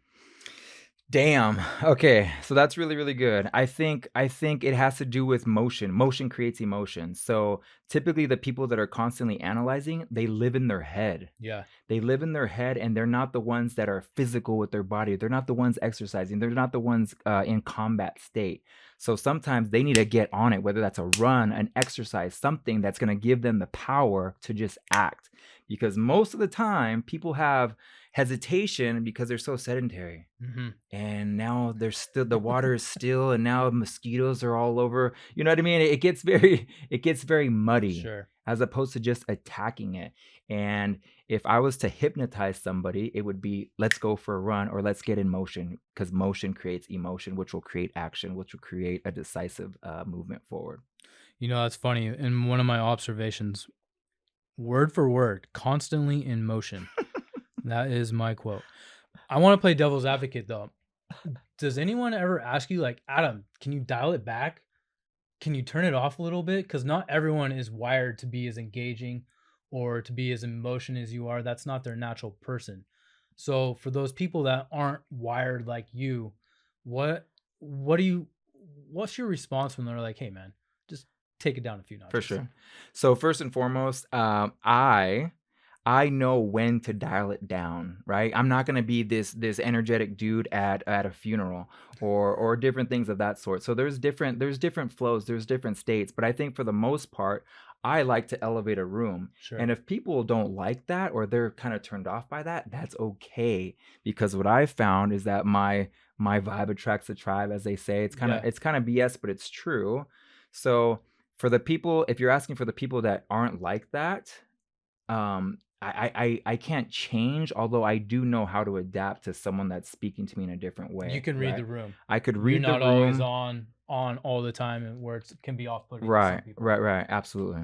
Damn. Okay. So that's really, really good. I think it has to do with motion. Motion creates emotion. So typically the people that are constantly analyzing, they live in their head. Yeah. They live in their head, and they're not the ones that are physical with their body. They're not the ones exercising. They're not the ones in combat state. So sometimes they need to get on it, whether that's a run, an exercise, something that's going to give them the power to just act. Because most of the time people have hesitation because they're so sedentary. Mm-hmm. And now the water is still, and now mosquitoes are all over. You know what I mean? It gets very muddy. Sure. As opposed to just attacking it. And if I was to hypnotize somebody, it would be, let's go for a run, or let's get in motion, because motion creates emotion, which will create action, which will create a decisive movement forward. You know, that's funny. In one of my observations, word for word, constantly in motion. That is my quote. I want to play devil's advocate though. Does anyone ever ask you like, Adam, can you dial it back? Can you turn it off a little bit? Because not everyone is wired to be as engaging or to be as emotion as you are. That's not their natural person. So for those people that aren't wired like you, what's your response when they're like, hey man, just take it down a few notches? For sure. So first and foremost, I know when to dial it down, right? I'm not going to be this energetic dude at a funeral or different things of that sort. So there's different flows, there's different states, but I think for the most part, I like to elevate a room. Sure. And if people don't like that, or they're kind of turned off by that, that's okay. Because what I've found is that my vibe attracts the tribe, as they say. It's kind of BS, but it's true. So for the people, if you're asking for the people that aren't like that, I can't change, although I do know how to adapt to someone that's speaking to me in a different way. You can read the room. I could read the room. You're not always on all the time, and where it can be off-putting. Right. Absolutely.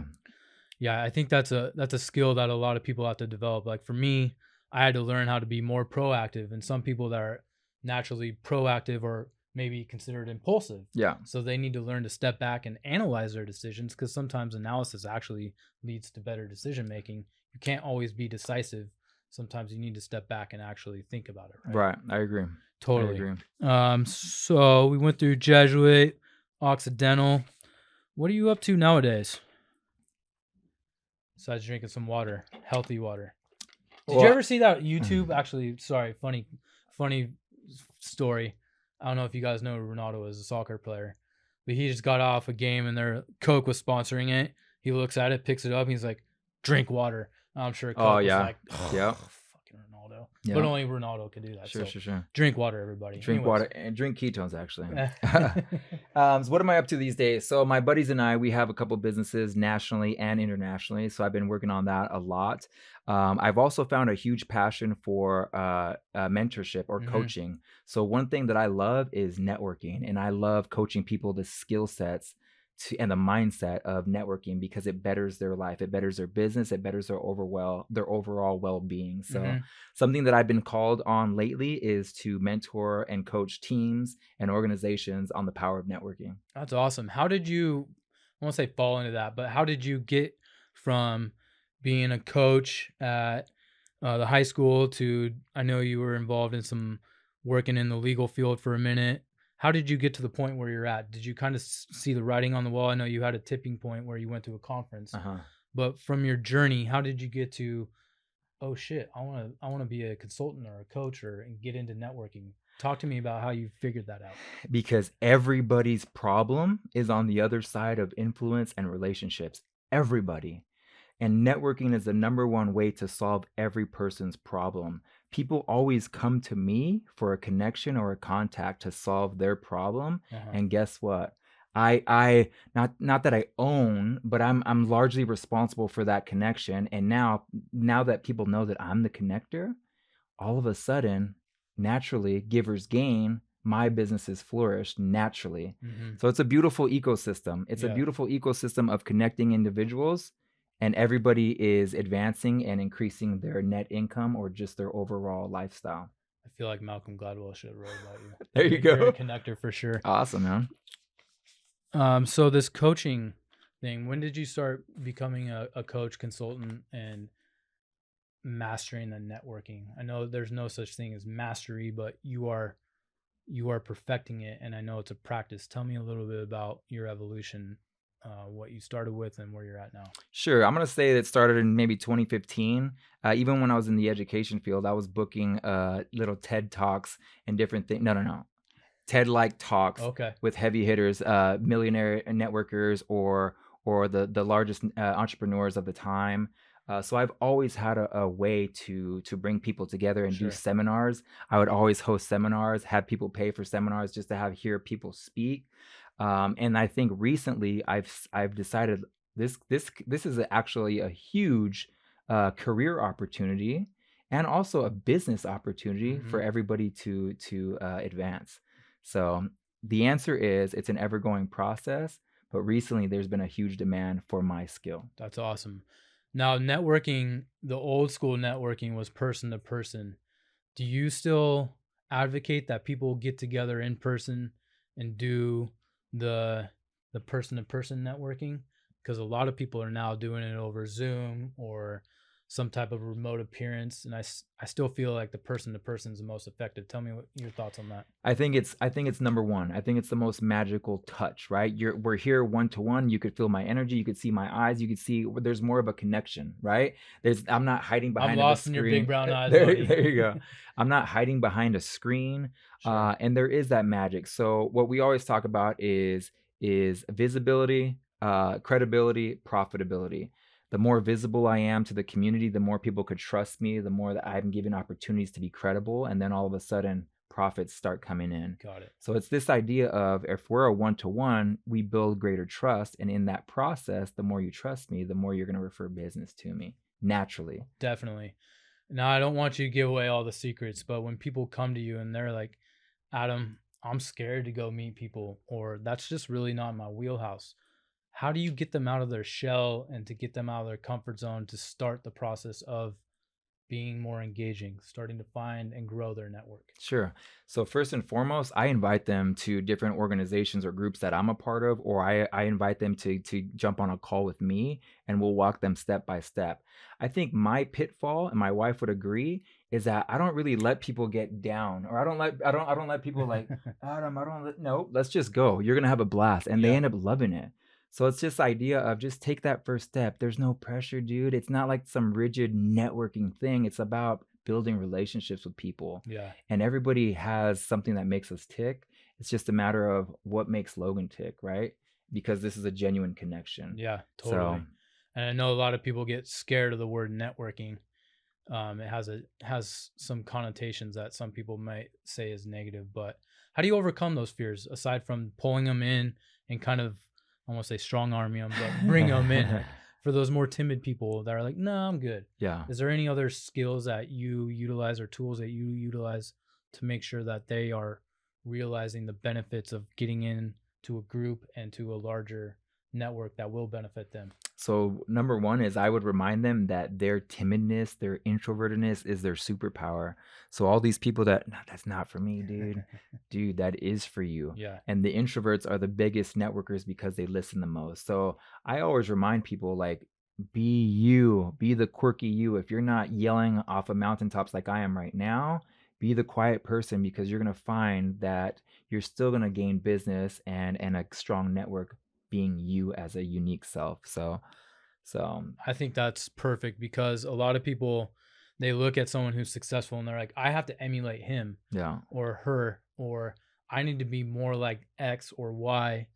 Yeah, I think that's a skill that a lot of people have to develop. Like for me, I had to learn how to be more proactive, and some people that are naturally proactive or maybe considered impulsive. Yeah. So they need to learn to step back and analyze their decisions, because sometimes analysis actually leads to better decision making. You can't always be decisive. Sometimes you need to step back and actually think about it. Right. I agree. Totally. I agree. So we went through Jesuit, Occidental. What are you up to nowadays? Besides drinking some water, healthy water. Did you ever see that YouTube? Actually, sorry, funny story. I don't know if you guys know Ronaldo is a soccer player, but he just got off a game and their Coke was sponsoring it. He looks at it, picks it up, and he's like, "Drink water." I'm sure Coke was like, yeah, fucking Ronaldo. Yeah. But only Ronaldo could do that. Sure. Drink water, everybody. Drink water and drink ketones, actually. So what am I up to these days? So my buddies and I, we have a couple businesses nationally and internationally. So I've been working on that a lot. I've also found a huge passion for mentorship or coaching. So one thing that I love is networking, and I love coaching people the skill sets and the mindset of networking, because it betters their life, it betters their business, it betters their overall well-being. So something that I've been called on lately is to mentor and coach teams and organizations on the power of networking. That's awesome. How did you, I won't say fall into that, but how did you get from being a coach at the high school to, I know you were involved in some working in the legal field for a minute. How did you get to the point where you're at? Did you kind of see the writing on the wall? I know you had a tipping point where you went to a conference, but from your journey, how did you get to, oh shit, I want to be a consultant or a coach and get into networking? Talk to me about how you figured that out. Because everybody's problem is on the other side of influence and relationships. Everybody. And networking is the number one way to solve every person's problem. People always come to me for a connection or a contact to solve their problem. And guess what? I not that I own, but I'm largely responsible for that connection. And now that people know that I'm the connector, all of a sudden, naturally, givers gain. My businesses flourish naturally. So it's a beautiful ecosystem. It's a beautiful ecosystem of connecting individuals, and everybody is advancing and increasing their net income or just their overall lifestyle. I feel like Malcolm Gladwell should have wrote about you. There you go. You're a connector for sure. Awesome, man. So this coaching thing, when did you start becoming a coach, consultant, and mastering the networking? I know there's no such thing as mastery, but you are perfecting it, and I know it's a practice. Tell me a little bit about your evolution, what you started with and where you're at now. Sure. I'm going to say that started in maybe 2015. Even when I was in the education field, I was booking little TED Talks and different things. No. TED-like talks with heavy hitters, millionaire networkers, or the largest entrepreneurs of the time. So I've always had a way to bring people together and do seminars. I would always host seminars, have people pay for seminars just to hear people speak. And I think recently I've decided this is actually a huge career opportunity and also a business opportunity for everybody to advance. So the answer is it's an ever-going process, but recently there's been a huge demand for my skill. That's awesome. Now, networking, the old school networking was person to person. Do you still advocate that people get together in person and do the person to person networking? Because a lot of people are now doing it over Zoom or some type of remote appearance, and I still feel like the person to person is the most effective. Tell me what your thoughts on that. I think it's number one. I think it's the most magical touch, right? We're here one to one. You could feel my energy. You could see my eyes. You could see there's more of a connection, right? I'm not hiding behind I'm lost a screen. In your big brown eyes. There you go. I'm not hiding behind a screen, and there is that magic. So what we always talk about is visibility, credibility, profitability. The more visible I am to the community, the more people could trust me, the more that I'm given opportunities to be credible. And then all of a sudden, profits start coming in. Got it. So it's this idea of if we're a one-to-one, we build greater trust. And in that process, the more you trust me, the more you're going to refer business to me naturally. Definitely. Now, I don't want you to give away all the secrets, but when people come to you and they're like, Adam, I'm scared to go meet people, or that's just really not my wheelhouse. How do you get them out of their shell and to get them out of their comfort zone to start the process of being more engaging, starting to find and grow their network? Sure. So first and foremost, I invite them to different organizations or groups that I'm a part of, or I invite them to jump on a call with me, and we'll walk them step by step. I think my pitfall, and my wife would agree, is that I don't really let people get down, or I don't let people like, Adam, no, let's just go. You're going to have a blast. And they end up loving it. So it's this idea of just take that first step. There's no pressure, dude. It's not like some rigid networking thing. It's about building relationships with people. Yeah. And everybody has something that makes us tick. It's just a matter of what makes Logan tick, right? Because this is a genuine connection. Yeah, totally. So, and I know a lot of people get scared of the word networking. It has some connotations that some people might say is negative, but how do you overcome those fears aside from pulling them in and kind of, I won't say strong arm them, but bring them in like, for those more timid people that are like, no, I'm good. Yeah. Is there any other skills that you utilize or tools that you utilize to make sure that they are realizing the benefits of getting in to a group and to a larger network that will benefit them? So number one is I would remind them that their timidness, their introvertedness is their superpower. So all these people that, "No, that's not for me, dude. Dude, that is for you." Yeah. And the introverts are the biggest networkers because they listen the most. So I always remind people like, be you, be the quirky you. If you're not yelling off of mountaintops like I am right now, be the quiet person, because you're going to find that you're still going to gain business and a strong network being you as a unique self. So I think that's perfect, because a lot of people, they look at someone who's successful and they're like, I have to emulate him yeah, or her, or I need to be more like X or Y,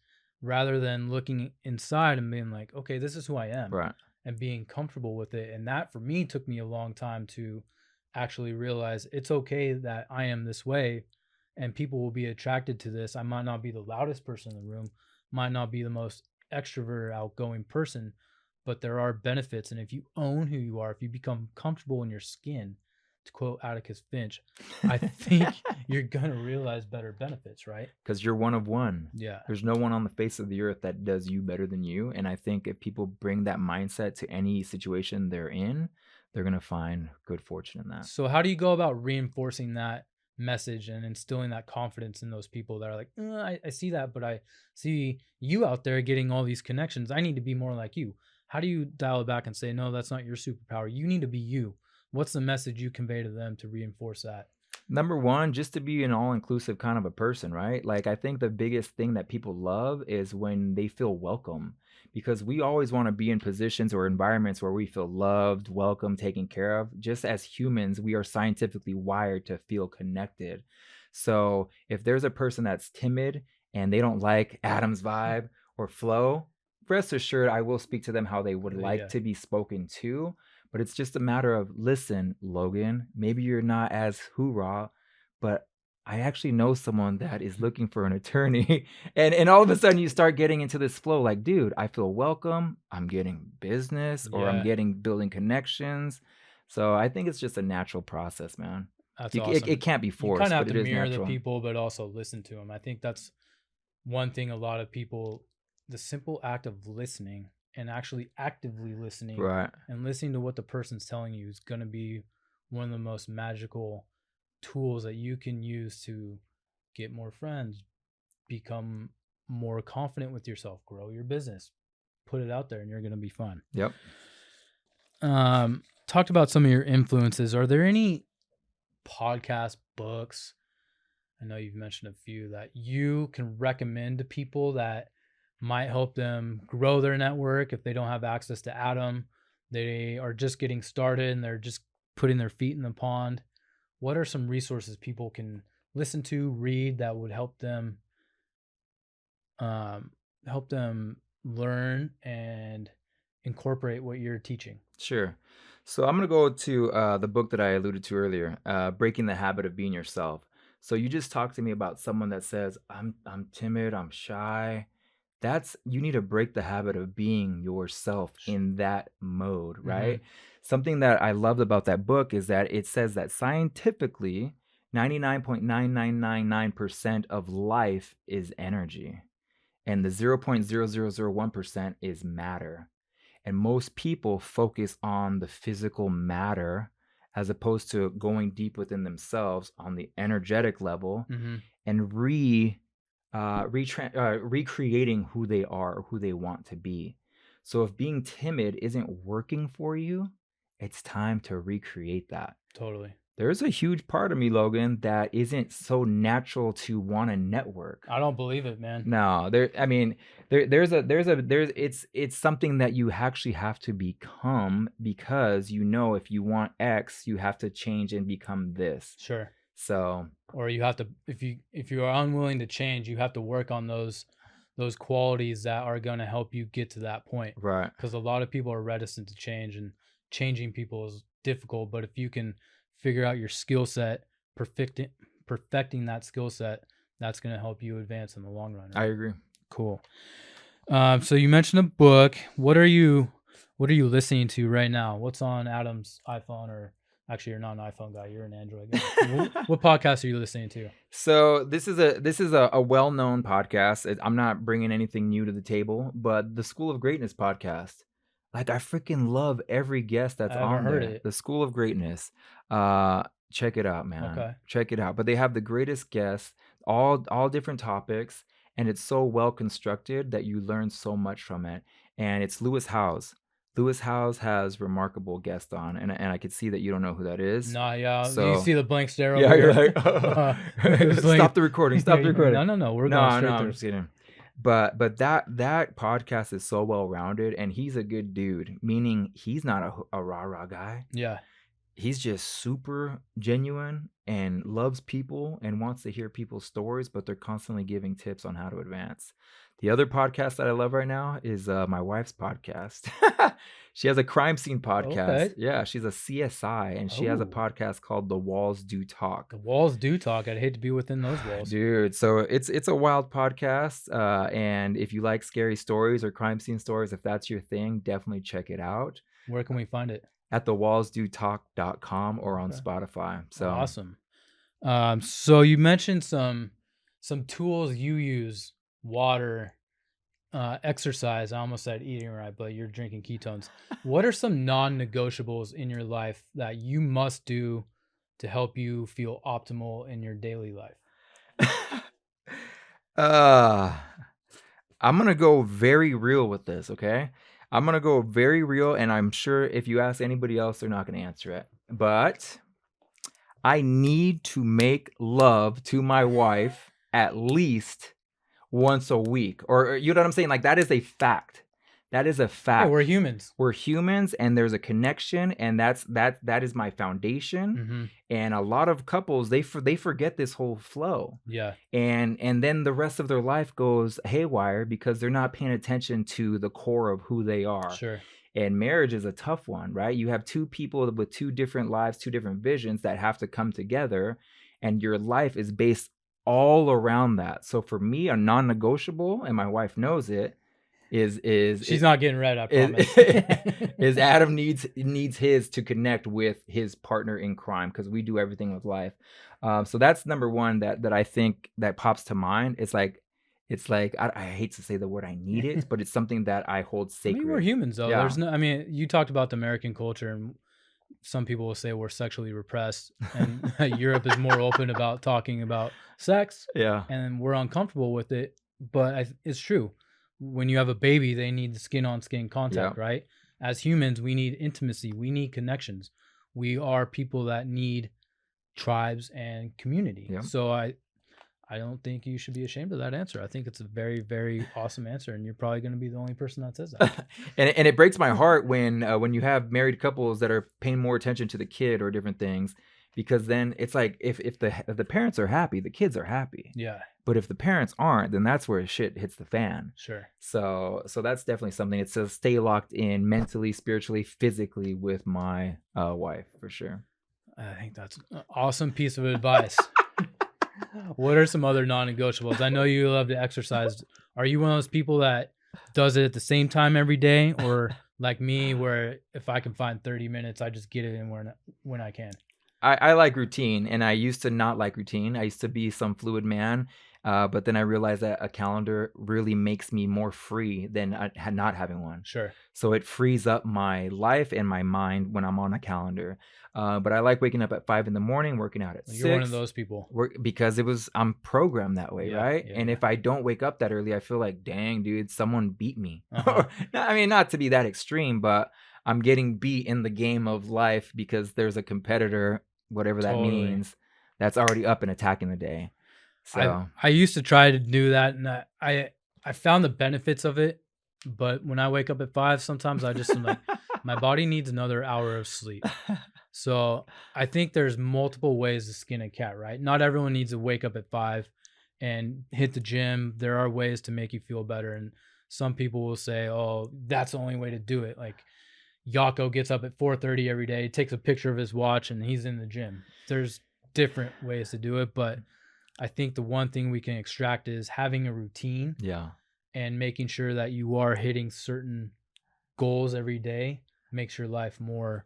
rather than looking inside and being like, okay, this is who I am, right. and being comfortable with it. And that for me took me a long time to actually realize it's okay that I am this way, and people will be attracted to this. I might not be the loudest person in the room, might not be the most extrovert, outgoing person, but there are benefits. And if you own who you are, if you become comfortable in your skin, to quote Atticus Finch, I think you're going to realize better benefits, right? Because you're one of one. Yeah. There's no one on the face of the earth that does you better than you. And I think if people bring that mindset to any situation they're in, they're going to find good fortune in that. So how do you go about reinforcing that message and instilling that confidence in those people that are like, I see that, but I see you out there getting all these connections. I need to be more like you. How do you dial it back and say, no, that's not your superpower. You need to be you. What's the message you convey to them to reinforce that? Number one, just to be an all-inclusive kind of a person, right? Like, I think the biggest thing that people love is when they feel welcome, because we always want to be in positions or environments where we feel loved, welcome, taken care of. Just as humans, we are scientifically wired to feel connected. So if there's a person that's timid and they don't like Adam's vibe or flow, rest assured, I will speak to them how they would like Yeah. to be spoken to. But it's just a matter of, listen, Logan, maybe you're not as hoorah, but I actually know someone that is looking for an attorney. and all of a sudden you start getting into this flow like, dude, I feel welcome. I'm getting business, or I'm Yeah. building connections. So I think it's just a natural process, man. That's It, awesome. it can't be You forced, kind of have but to it is mirror the natural. people, but also listen to them. I think that's one thing a lot of people, the simple act of listening and actually actively listening Right. and listening to what the person's telling you is going to be one of the most magical tools that you can use to get more friends, become more confident with yourself, grow your business, put it out there, and you're going to be fine. Yep. Talked about some of your influences. Are there any podcasts, books, I know you've mentioned a few, that you can recommend to people that might help them grow their network if they don't have access to Adam? They are just getting started and they're just putting their feet in the pond. What are some resources people can listen to, read, that would help them learn and incorporate what you're teaching? Sure. So I'm going to go to the book that I alluded to earlier, Breaking the Habit of Being Yourself. So you just talked to me about someone that says, I'm timid, I'm shy. You need to break the habit of being yourself in that mode, right? Something that I loved about that book is that it says that scientifically 99.9999% of life is energy, and the 0.0001% is matter. And most people focus on the physical matter as opposed to going deep within themselves on the energetic level and recreating who they are or who they want to be. So if being timid isn't working for you, it's time to recreate that. Totally. There's a huge part of me, Logan, that isn't so natural to want to network. I don't believe it, man. No, it's something that you actually have to become, because if you want X, you have to change and become this. Sure. So, or you have to, if you are unwilling to change, you have to work on those qualities that are going to help you get to that point. Right. Because a lot of people are reticent to change, and changing people is difficult. But if you can figure out your skill set, perfecting that skill set, that's going to help you advance in the long run. Right? I agree. Cool. So you mentioned a book. What are you listening to right now? What's on Adam's iPhone or Actually, you're not an iPhone guy. You're an Android guy. What podcast are you listening to? So this is a well-known podcast. I'm not bringing anything new to the table, but the School of Greatness podcast. Like I freaking love every guest that's I haven't on heard there. it. The School of Greatness. Check it out, man. Okay. Check it out. But they have the greatest guests, all different topics, and it's so well constructed that you learn so much from it. And it's Lewis Howes. Lewis Howes has remarkable guests on, and I could see that you don't know who that is. Nah, yeah. So You see the blank stare yeah, over you're here? like, It was like- stop the recording. Stop the recording. No. We're going straight I'm through. just kidding. But that podcast is so well rounded, and he's a good dude. Meaning he's not a rah guy. Yeah. He's just super genuine and loves people and wants to hear people's stories, but they're constantly giving tips on how to advance. The other podcast that I love right now is my wife's podcast. She has a crime scene podcast. Okay. Yeah, she's a CSI, and she has a Oh. podcast called The Walls Do Talk. The walls do talk. I'd hate to be within those walls. Dude, so it's a wild podcast, and if you like scary stories or crime scene stories, if that's your thing, definitely check it out Where can we find it? at thewallsdotalk.com or on Okay. Spotify. So Awesome. So you mentioned some tools you use: water, exercise. I almost said eating right, but you're drinking ketones. What are some non-negotiables in your life that you must do to help you feel optimal in your daily life? I'm gonna go very real with this, okay? I'm gonna go very real, and I'm sure if you ask anybody else, they're not gonna answer it. But I need to make love to my wife at least once a week, or you know what I'm saying? Like that is a fact. That is a Yeah, fact. we're humans. We're humans, and there's a connection, and that is my foundation. Mm-hmm. And a lot of couples they forget this whole flow, Yeah. and then the rest of their life goes haywire because they're not paying attention to the core of who they are. Sure. And marriage is a tough one, right? You have two people with two different lives, two different visions that have to come together, and your life is based all around that. So for me, a non-negotiable, and my wife knows it, is She's not getting red, I promise. is Adam needs his to connect with his partner in crime, because we do everything with life. So that's number one that I think that pops to mind. It's like I hate to say the word I need it, but it's something that I hold I sacred. mean, we're humans, though. Yeah. There's no. I mean, you talked about the American culture, and some people will say we're sexually repressed, and Europe is more open about talking about sex, Yeah. and we're uncomfortable with it. But it's true. When you have a baby, they need the skin-on-skin contact, right? As humans, we need intimacy. We need connections. We are people that need tribes and community. Yeah. So I don't think you should be ashamed of that answer. I think it's a very, very awesome answer, and you're probably going to be the only person that says that. and it breaks my heart when you have married couples that are paying more attention to the kid or different things, because then it's like if the parents are happy, the kids are happy. Yeah, But if the parents aren't, then that's where shit hits the fan. sure. So that's definitely something. It says stay locked in mentally, spiritually, physically with my wife for sure. I think that's an awesome piece of advice. What are some other non-negotiables? I know you love to exercise. Are you one of those people that does it at the same time every day, or like me, where if I can find 30 minutes, I just get it in when I can? I like routine, and I used to not like routine. I used to be some fluid man, but then I realized that a calendar really makes me more free than not having one. Sure. So it frees up my life and my mind when I'm on a calendar. But I like waking up at 5 a.m, working out at 6. You're one of those people. Because I'm programmed that way, Yeah, right? yeah, And yeah. if I don't wake up that early, I feel like, dang, dude, someone beat me. Uh-huh. I mean, not to be that extreme, but I'm getting beat in the game of life because there's a competitor, whatever that Totally. means, that's already up and attacking the day. So I used to try to do that, and I found the benefits of it. But when I wake up at 5, sometimes I just am like, my body needs another hour of sleep. So I think there's multiple ways to skin a cat, right? Not everyone needs to wake up at 5 and hit the gym. There are ways to make you feel better. And some people will say, oh, that's the only way to do it. Like Yako gets up at 4:30 every day, takes a picture of his watch, and he's in the gym. There's different ways to do it. But I think the one thing we can extract is having a routine yeah. and making sure that you are hitting certain goals every day makes your life more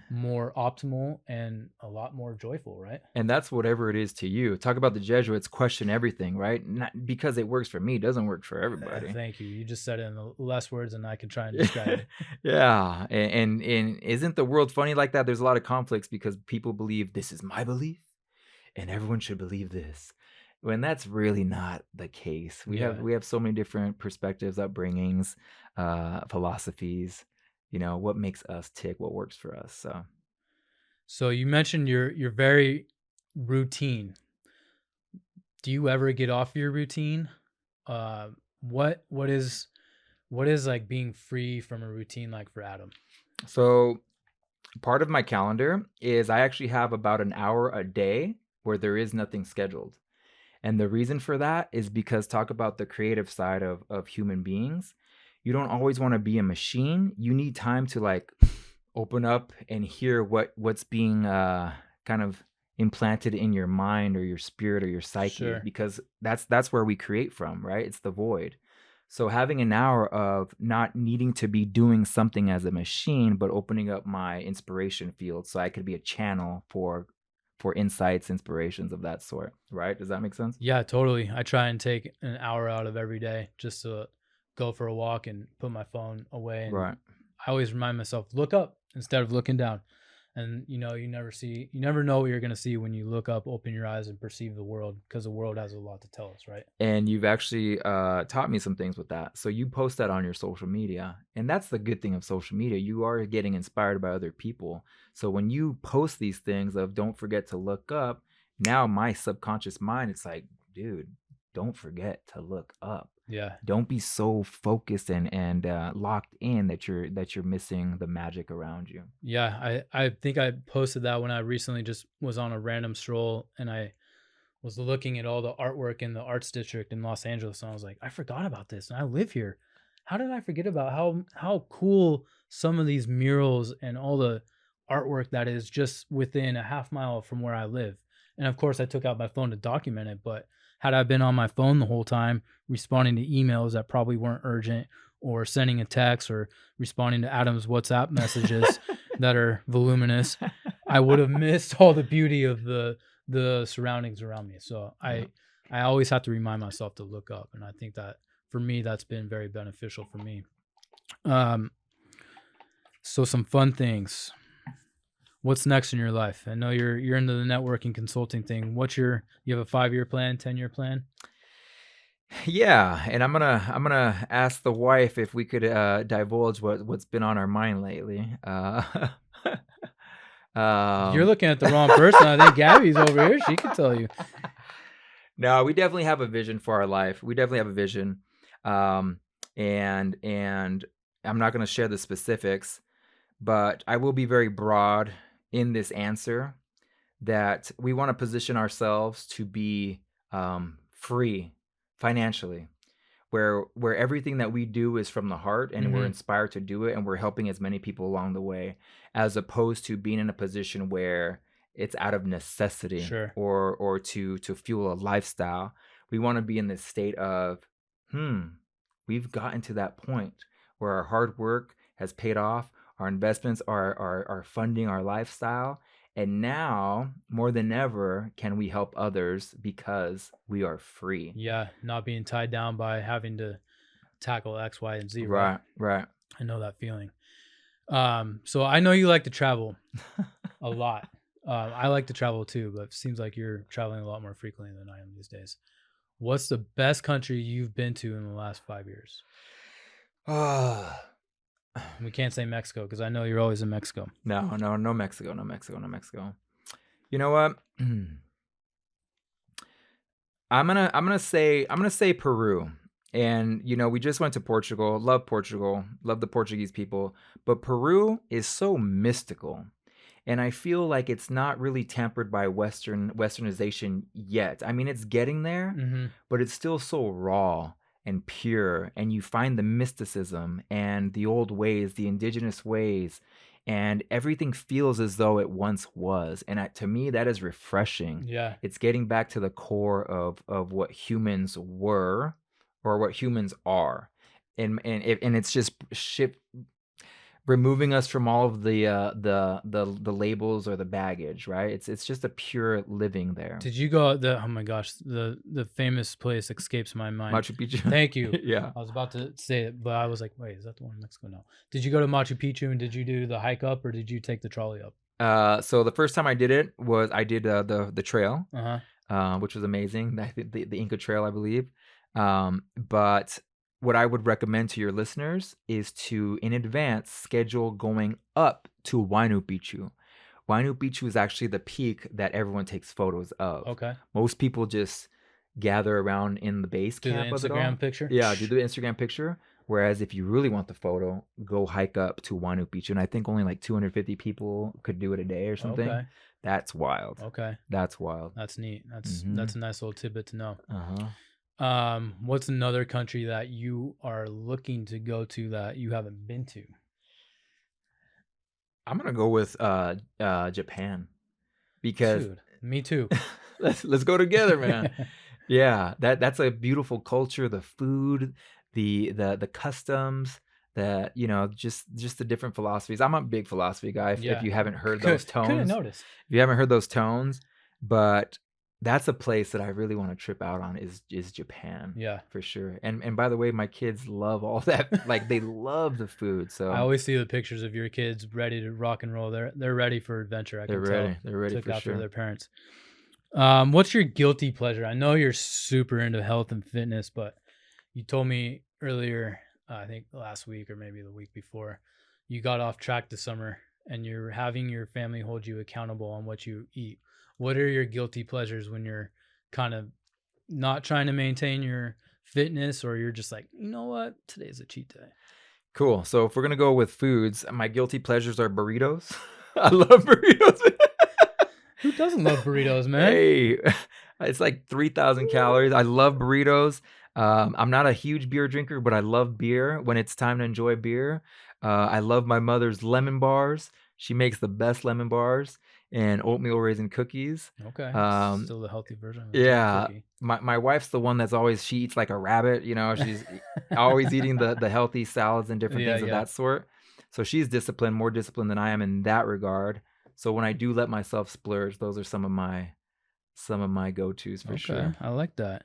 more optimal and a lot more joyful, right? And that's whatever it is to you. Talk about the Jesuits, question everything, right? Not because it works for me, doesn't work for everybody. Thank you. You just said it in less words than I can try and describe it. Yeah. And isn't the world funny like that? There's a lot of conflicts because people believe this is my belief and everyone should believe this. When that's really not the case. We have so many different perspectives, upbringings, philosophies, what makes us tick, what works for us. So you mentioned you're very routine. Do you ever get off your routine? What is like being free from a routine like for Adam? So part of my calendar is I actually have about an hour a day where there is nothing scheduled. And the reason for that is because talk about the creative side of human beings. You don't always want to be a machine. You need time to like open up and hear what's being kind of implanted in your mind or your spirit or your psyche, Sure. because that's where we create from, right? It's the void. So having an hour of not needing to be doing something as a machine, but opening up my inspiration field so I could be a channel for insights, inspirations of that sort, right? Does that make sense? Yeah, totally. I try and take an hour out of every day just to go for a walk and put my phone away. And Right. I always remind myself, look up instead of looking down. And you never know what you're going to see when you look up, open your eyes and perceive the world, because the world has a lot to tell us, right? And you've actually taught me some things with that. So you post that on your social media. And that's the good thing of social media. You are getting inspired by other people. So when you post these things of don't forget to look up, now my subconscious mind, it's like, dude, don't forget to look up. Yeah. Don't be so focused and locked in that you're missing the magic around you. Yeah. I think I posted that when I recently just was on a random stroll and I was looking at all the artwork in the arts district in Los Angeles. And I was like, I forgot about this. And I live here. How did I forget about how cool some of these murals and all the artwork that is just within a half mile from where I live? And of course I took out my phone to document it, but had I been on my phone the whole time, responding to emails that probably weren't urgent, or sending a text, or responding to Adam's WhatsApp messages that are voluminous, I would have missed all the beauty of the surroundings around me. So I always have to remind myself to look up. And I think that for me, that's been very beneficial for me. So some fun things. What's next in your life? I know you're into the networking consulting thing. You have a 5-year plan, 10-year plan? Yeah, and I'm gonna ask the wife if we could divulge what's been on our mind lately. You're looking at the wrong person. I think Gabby's over here. She can tell you. No, we definitely have a vision for our life. We definitely have a vision, and I'm not gonna share the specifics, but I will be very broad in this answer that we want to position ourselves to be free financially, where everything that we do is from the heart and we're inspired to do it and we're helping as many people along the way, as opposed to being in a position where it's out of necessity. Sure. or to fuel a lifestyle. We want to be in this state of we've gotten to that point where our hard work has paid off, our investments are funding our lifestyle, and now more than ever can we help others because we are free. Yeah, not being tied down by having to tackle X, Y, and Z. Right. I know that feeling. So I know you like to travel a lot. I like to travel too, but it seems like you're traveling a lot more frequently than I am these days. What's the best country you've been to in the last 5 years? We can't say Mexico because I know you're always in Mexico. No Mexico. You know what? I'm gonna say Peru. And we just went to Portugal. Love the Portuguese people, but Peru is so mystical. And I feel like it's not really tempered by westernization yet. I mean, it's getting there, but it's still so raw and pure, and you find the mysticism and the old ways, the indigenous ways, and everything feels as though it once was. And to me, that is refreshing. Yeah. It's getting back to the core of what humans were or what humans are. And it's just removing us from all of the labels or the baggage, right? It's just a pure living there. Did you go oh my gosh, the famous place escapes my mind. Machu Picchu. Thank you. Yeah. I was about to say it, but I was like, wait, is that the one in Mexico? No. Did you go to Machu Picchu and did you do the hike up or did you take the trolley up? So the first time I did it was I did the trail, which was amazing. I think the Inca Trail, I believe. But what I would recommend to your listeners is to, in advance, schedule going up to Huayna Picchu. Huayna Picchu is actually the peak that everyone takes photos of. Okay. Most people just gather around in the base camp of it all. Do the Instagram picture? Yeah, do the Instagram picture. Whereas if you really want the photo, go hike up to Huayna Picchu. And I think only like 250 people could do it a day or something. Okay. That's wild. Okay. That's wild. That's neat. That's a nice little tidbit to know. Uh-huh. What's another country that you are looking to go to that you haven't been to? I'm gonna go with Japan, because Dude, me too. let's go together, man. Yeah, that's a beautiful culture. The food, the customs, just the different philosophies. I'm a big philosophy guy. If you haven't heard those tones, couldn't notice. If you haven't heard those tones, but that's a place that I really want to trip out on is Japan. Yeah, for sure. And by the way, my kids love all that. Like they love the food. So I always see the pictures of your kids ready to rock and roll. They're ready for adventure. They're ready. They're ready Took for after sure. their parents. What's your guilty pleasure? I know you're super into health and fitness, but you told me earlier, I think last week or maybe the week before, you got off track this summer and you're having your family hold you accountable on what you eat. What are your guilty pleasures when you're kind of not trying to maintain your fitness, or you're just like, you know what, today's a cheat day? Cool. So if we're gonna go with foods, my guilty pleasures are burritos. I love burritos. Who doesn't love burritos, man? Hey, it's like 3,000 calories. I love burritos. I'm not a huge beer drinker, but I love beer when it's time to enjoy beer. I love my mother's lemon bars. She makes the best lemon bars and oatmeal raisin cookies. Okay. Still the healthy version of Yeah. cookie. My wife's the one that's always, she eats like a rabbit, she's always eating the healthy salads and different things of that sort. So she's disciplined, more disciplined than I am in that regard. So when I do let myself splurge, those are some of my go-tos for sure. I like that.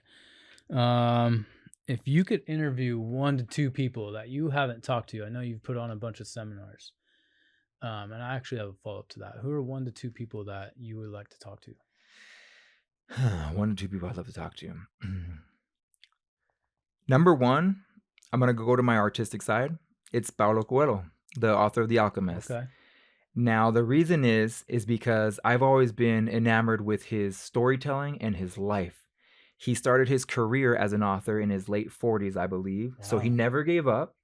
If you could interview 1 to 2 people that you haven't talked to, I know you've put on a bunch of seminars. And I actually have a follow-up to that. Who are 1 to 2 people that you would like to talk to? 1 to 2 people I'd love to talk to. Number 1, I'm going to go to my artistic side. It's Paulo Coelho, the author of The Alchemist. Okay. Now, the reason is because I've always been enamored with his storytelling and his life. He started his career as an author in his late 40s, I believe. Wow. So he never gave up,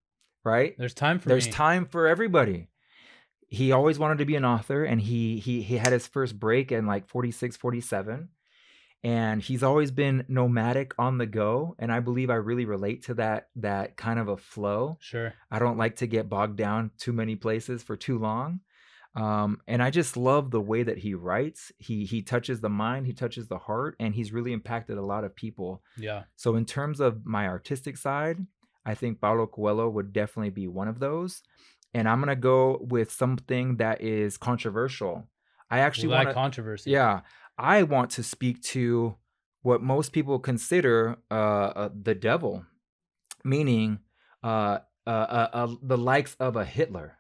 right? There's time for There's time for everybody. He always wanted to be an author, and he had his first break in like 46, 47. And he's always been nomadic on the go. And I believe I really relate to that kind of a flow. Sure. I don't like to get bogged down too many places for too long. And I just love the way that he writes. He touches the mind, he touches the heart, and he's really impacted a lot of people. Yeah. So in terms of my artistic side, I think Paulo Coelho would definitely be one of those. And I'm going to go with something that is controversial. I actually want controversy. Yeah. I want to speak to what most people consider the devil, meaning the likes of a Hitler.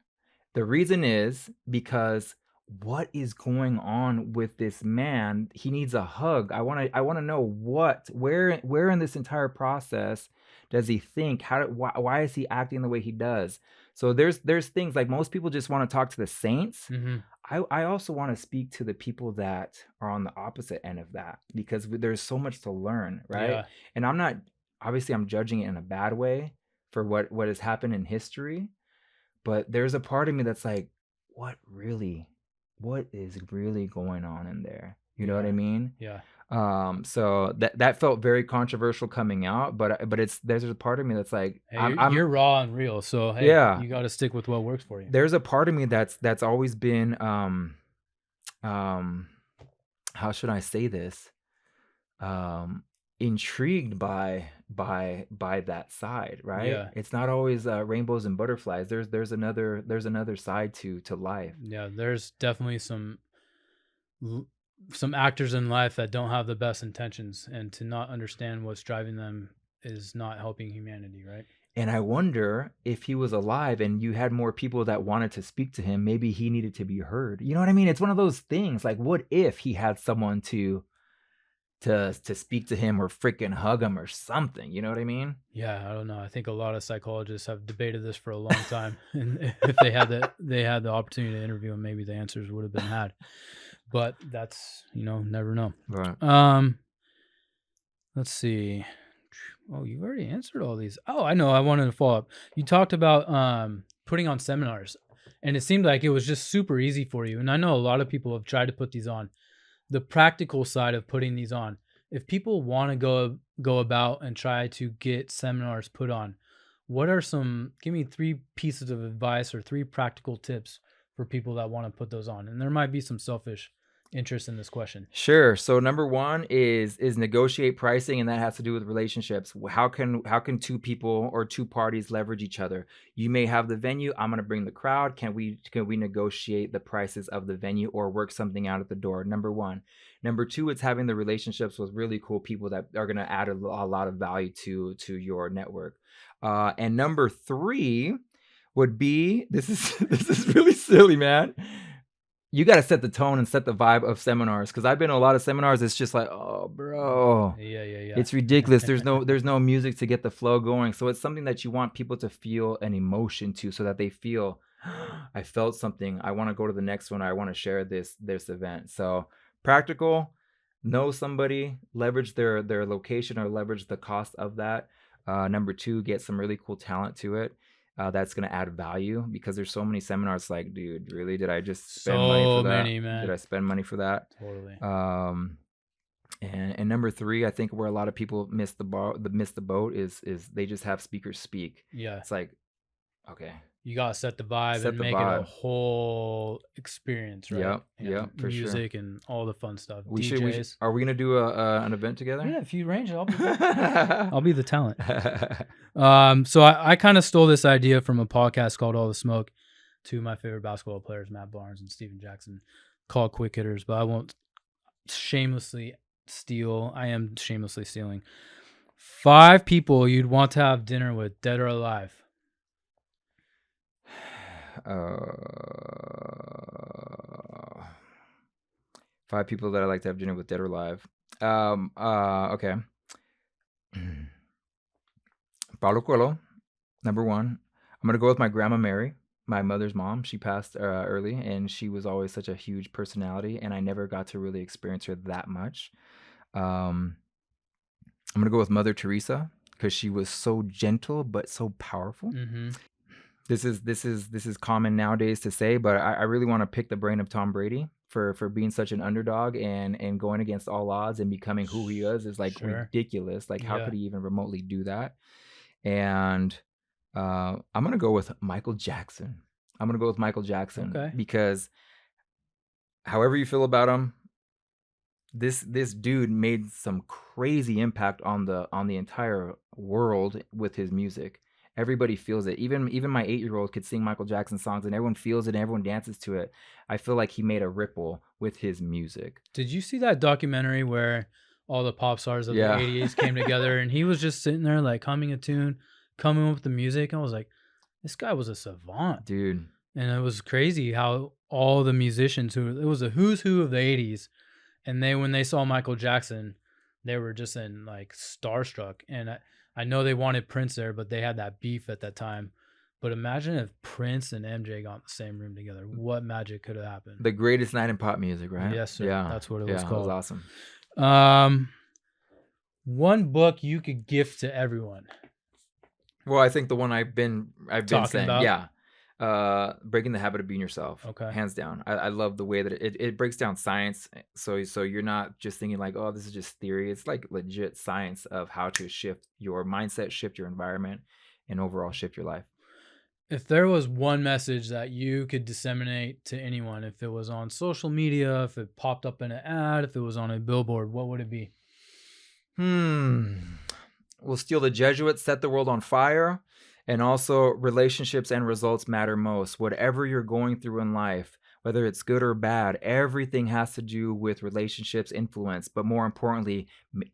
The reason is because what is going on with this man? He needs a hug. I want to know where in this entire process does he think? Why is he acting the way he does? So there's things like most people just want to talk to the saints. Mm-hmm. I also want to speak to the people that are on the opposite end of that, because there's so much to learn, right? Yeah. And I'm judging it in a bad way for what has happened in history, but there's a part of me that's like, what is really going on in there? You know what I mean? Yeah. So that felt very controversial coming out, but there's a part of me that's like, hey, you're raw and real, so hey, yeah, you got to stick with what works for you. There's a part of me that's always been how should I say this, intrigued by by that side, right? Yeah. It's not always rainbows and butterflies. There's another side to life. Yeah, there's definitely some actors in life that don't have the best intentions, and to not understand what's driving them is not helping humanity, right? And I wonder if he was alive and you had more people that wanted to speak to him, maybe he needed to be heard. You know what I mean? It's one of those things. Like, what if he had someone to speak to him or freaking hug him or something? You know what I mean? Yeah, I don't know. I think a lot of psychologists have debated this for a long time, and if they had the opportunity to interview him, maybe the answers would have been had. But that's, never know. Right. Let's see. Oh, you already answered all these. Oh, I know. I wanted to follow up. You talked about putting on seminars, and it seemed like it was just super easy for you. And I know a lot of people have tried to put these on. The practical side of putting these on. If people want to go about and try to get seminars put on, give me 3 pieces of advice or 3 practical tips for people that want to put those on. And there might be some selfish interest in this question. Sure. So number 1 is negotiate pricing, and that has to do with relationships. How can 2 people or 2 parties leverage each other? You may have the venue. I'm going to bring the crowd. Can we negotiate the prices of the venue or work something out at the door? Number 1. Number 2, it's having the relationships with really cool people that are going to add a lot of value to your network. And number 3 would be, this is really silly, man. You got to set the tone and set the vibe of seminars, because I've been to a lot of seminars. It's just like, oh, bro, Yeah. it's ridiculous. There's no music to get the flow going. So it's something that you want people to feel an emotion to, so that they feel, I felt something. I want to go to the next one. I want to share this event. So practical, know somebody, leverage their location or leverage the cost of that. Number 2, get some really cool talent to it. That's going to add value, because there's so many seminars. Like, dude, really? Did I just spend money for that? Man. Did I spend money for that? Totally. And number 3, I think where a lot of people miss the boat is they just have speakers speak. Yeah. It's like, okay, you gotta set the vibe and make it a whole experience, right? Yep, for sure. Music and all the fun stuff. DJs. Are we gonna do an event together? Yeah, if you arrange it, I'll be the talent. So I kind of stole this idea from a podcast called All the Smoke. 2 of my favorite basketball players, Matt Barnes and Steven Jackson, called Quick Hitters, but I won't shamelessly steal. I am shamelessly stealing. 5 people you'd want to have dinner with, dead or alive. 5 people that I like to have dinner with, dead or alive. Okay. Paulo Coelho, number 1. I'm gonna go with my grandma Mary, my mother's mom. She passed early, and she was always such a huge personality, and I never got to really experience her that much. I'm gonna go with Mother Teresa, because she was so gentle but so powerful. Mm-hmm. This is common nowadays to say, but I really want to pick the brain of Tom Brady for being such an underdog and going against all odds and becoming who he is like ridiculous. Like, how could he even remotely do that? And I'm gonna go with Michael Jackson. Okay. Because however you feel about him, this dude made some crazy impact on the entire world with his music. Everybody feels it. Even my 8-year-old could sing Michael Jackson songs, and everyone feels it and everyone dances to it. I feel like he made a ripple with his music. Did you see that documentary where all the pop stars of the 80s came together, and he was just sitting there like humming a tune, coming up with the music? I was like, this guy was a savant, dude. And it was crazy how all the musicians it was a who's who of the 80s, and when they saw Michael Jackson, they were just in like starstruck. And I know they wanted Prince there, but they had that beef at that time. But imagine if Prince and MJ got in the same room together. What magic could have happened? The greatest night in pop music, right? Yes, sir. Yeah, that's what it was called. It was awesome. One book you could gift to everyone. Well, I think the one I've been saying, about? Breaking the Habit of Being Yourself. Okay. Hands down. I love the way that it breaks down science. So you're not just thinking like, oh, this is just theory. It's like legit science of how to shift your mindset, shift your environment, and overall shift your life. If there was one message that you could disseminate to anyone, if it was on social media, if it popped up in an ad, if it was on a billboard, what would it be? will steal the Jesuit, set the world on fire. And also, relationships and results matter most. Whatever you're going through in life, whether it's good or bad, everything has to do with relationships, influence. But more importantly,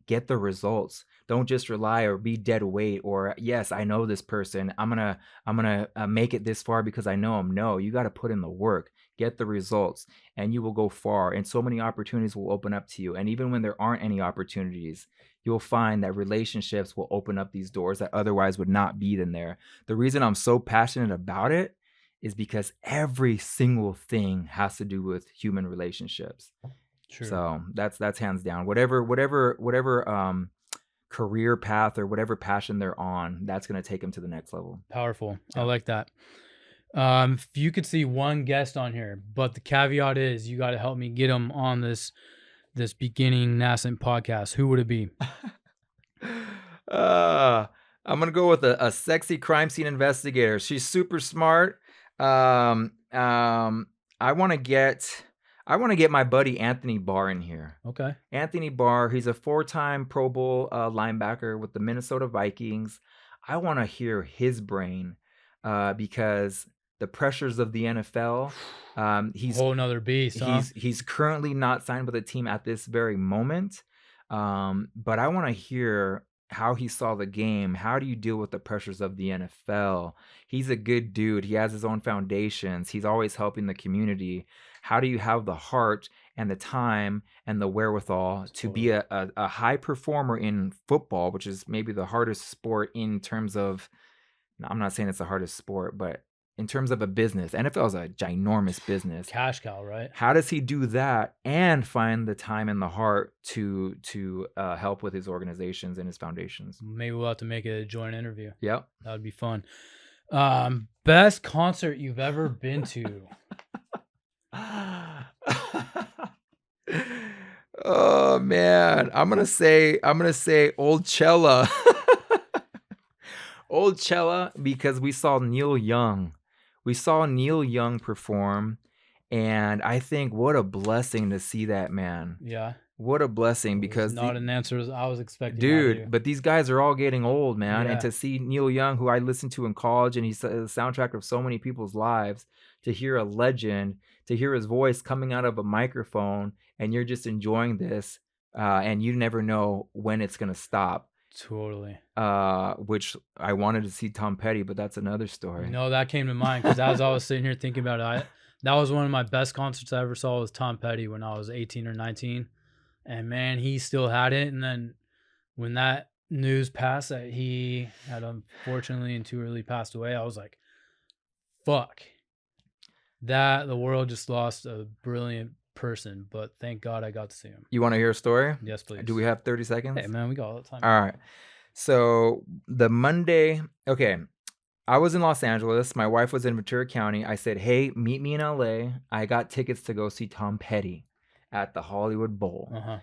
get the results. Don't just rely or be dead weight. Or yes, I know this person. I'm gonna make it this far because I know him. No, you got to put in the work. Get the results, and you will go far. And so many opportunities will open up to you. And even when there aren't any opportunities, you'll find that relationships will open up these doors that otherwise would not be in there. The reason I'm so passionate about it is because every single thing has to do with human relationships. True. So that's hands down. Whatever career path or whatever passion they're on, that's going to take them to the next level. Powerful. Yeah. I like that. If you could see one guest on here, but the caveat is you got to help me get them on this beginning nascent podcast, who would it be? I'm gonna go with a sexy crime scene investigator. She's super smart. I want to get my buddy Anthony Barr in here. Okay. Anthony Barr, he's a 4-time Pro Bowl linebacker with the Minnesota Vikings. I want to hear his brain because the pressures of the NFL. He's a whole nother beast. He's currently not signed with a team at this very moment. But I want to hear how he saw the game. How do you deal with the pressures of the NFL? He's a good dude. He has his own foundations. He's always helping the community. How do you have the heart and the time and the wherewithal to be a high performer in football, which is maybe the hardest sport in terms of, I'm not saying it's the hardest sport, but in terms of a business, NFL is a ginormous business. Cash cow, right? How does he do that and find the time and the heart to help with his organizations and his foundations? Maybe we'll have to make it a joint interview. Yep. That would be fun. Best concert you've ever been to? Oh man, I'm gonna say Old Cella. Old Cella, because we saw Neil Young. We saw Neil Young perform, and I think what a blessing to see that man. Yeah. What a blessing, because not an answer as I was expecting. Dude, but these guys are all getting old, man. Yeah. And to see Neil Young, who I listened to in college, and he's the soundtrack of so many people's lives, to hear a legend, to hear his voice coming out of a microphone, and you're just enjoying this, and you never know when it's gonna stop. Totally. Which I wanted to see Tom Petty, but that's another story. No, that came to mind because as I was sitting here thinking about it, that was one of my best concerts I ever saw was Tom Petty when I was 18 or 19. And man, he still had it. And then when that news passed that he had unfortunately and too early passed away, I was like, fuck. That the world just lost a brilliant person, but thank God I got to see him. You want to hear a story? Yes, please. Do we have 30 seconds? Hey, man, we got all the time. All right. So the Monday, okay, I was in Los Angeles. My wife was in Ventura County. I said, hey, meet me in LA. I got tickets to go see Tom Petty at the Hollywood Bowl. Uh-huh.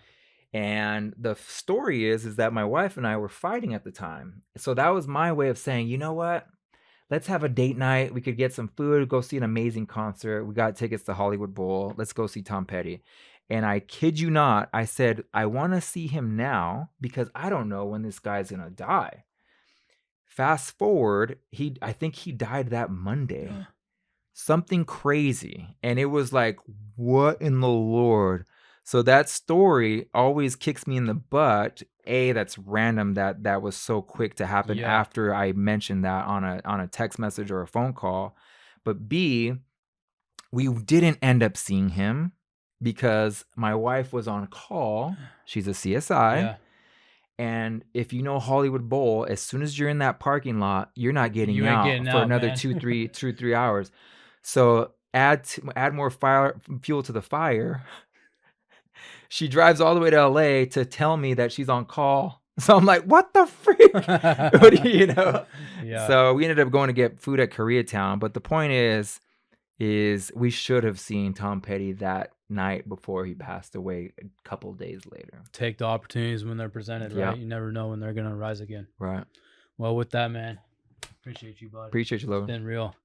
And the story is that my wife and I were fighting at the time. So that was my way of saying, you know what? Let's have a date night. We could get some food, go see an amazing concert. We got tickets to Hollywood Bowl. Let's go see Tom Petty. And I kid you not, I said, I want to see him now because I don't know when this guy's going to die. Fast forward, I think he died that Monday. Something crazy. And it was like, what in the Lord? So that story always kicks me in the butt. A, that's random that was so quick to happen after I mentioned that on a text message or a phone call. But B, we didn't end up seeing him because my wife was on call. She's a CSI. Yeah. And if you know Hollywood Bowl, as soon as you're in that parking lot, you're not getting out for another 2-3 hours. So add more fuel to the fire. She drives all the way to LA to tell me that she's on call. So I'm like, what the freak? What do you know? Yeah. So we ended up going to get food at Koreatown. But the point is we should have seen Tom Petty that night before he passed away a couple days later. Take the opportunities when they're presented, right? You never know when they're going to rise again. Right. Well, with that, man, appreciate you, bud. Appreciate you, Logan. It's been real.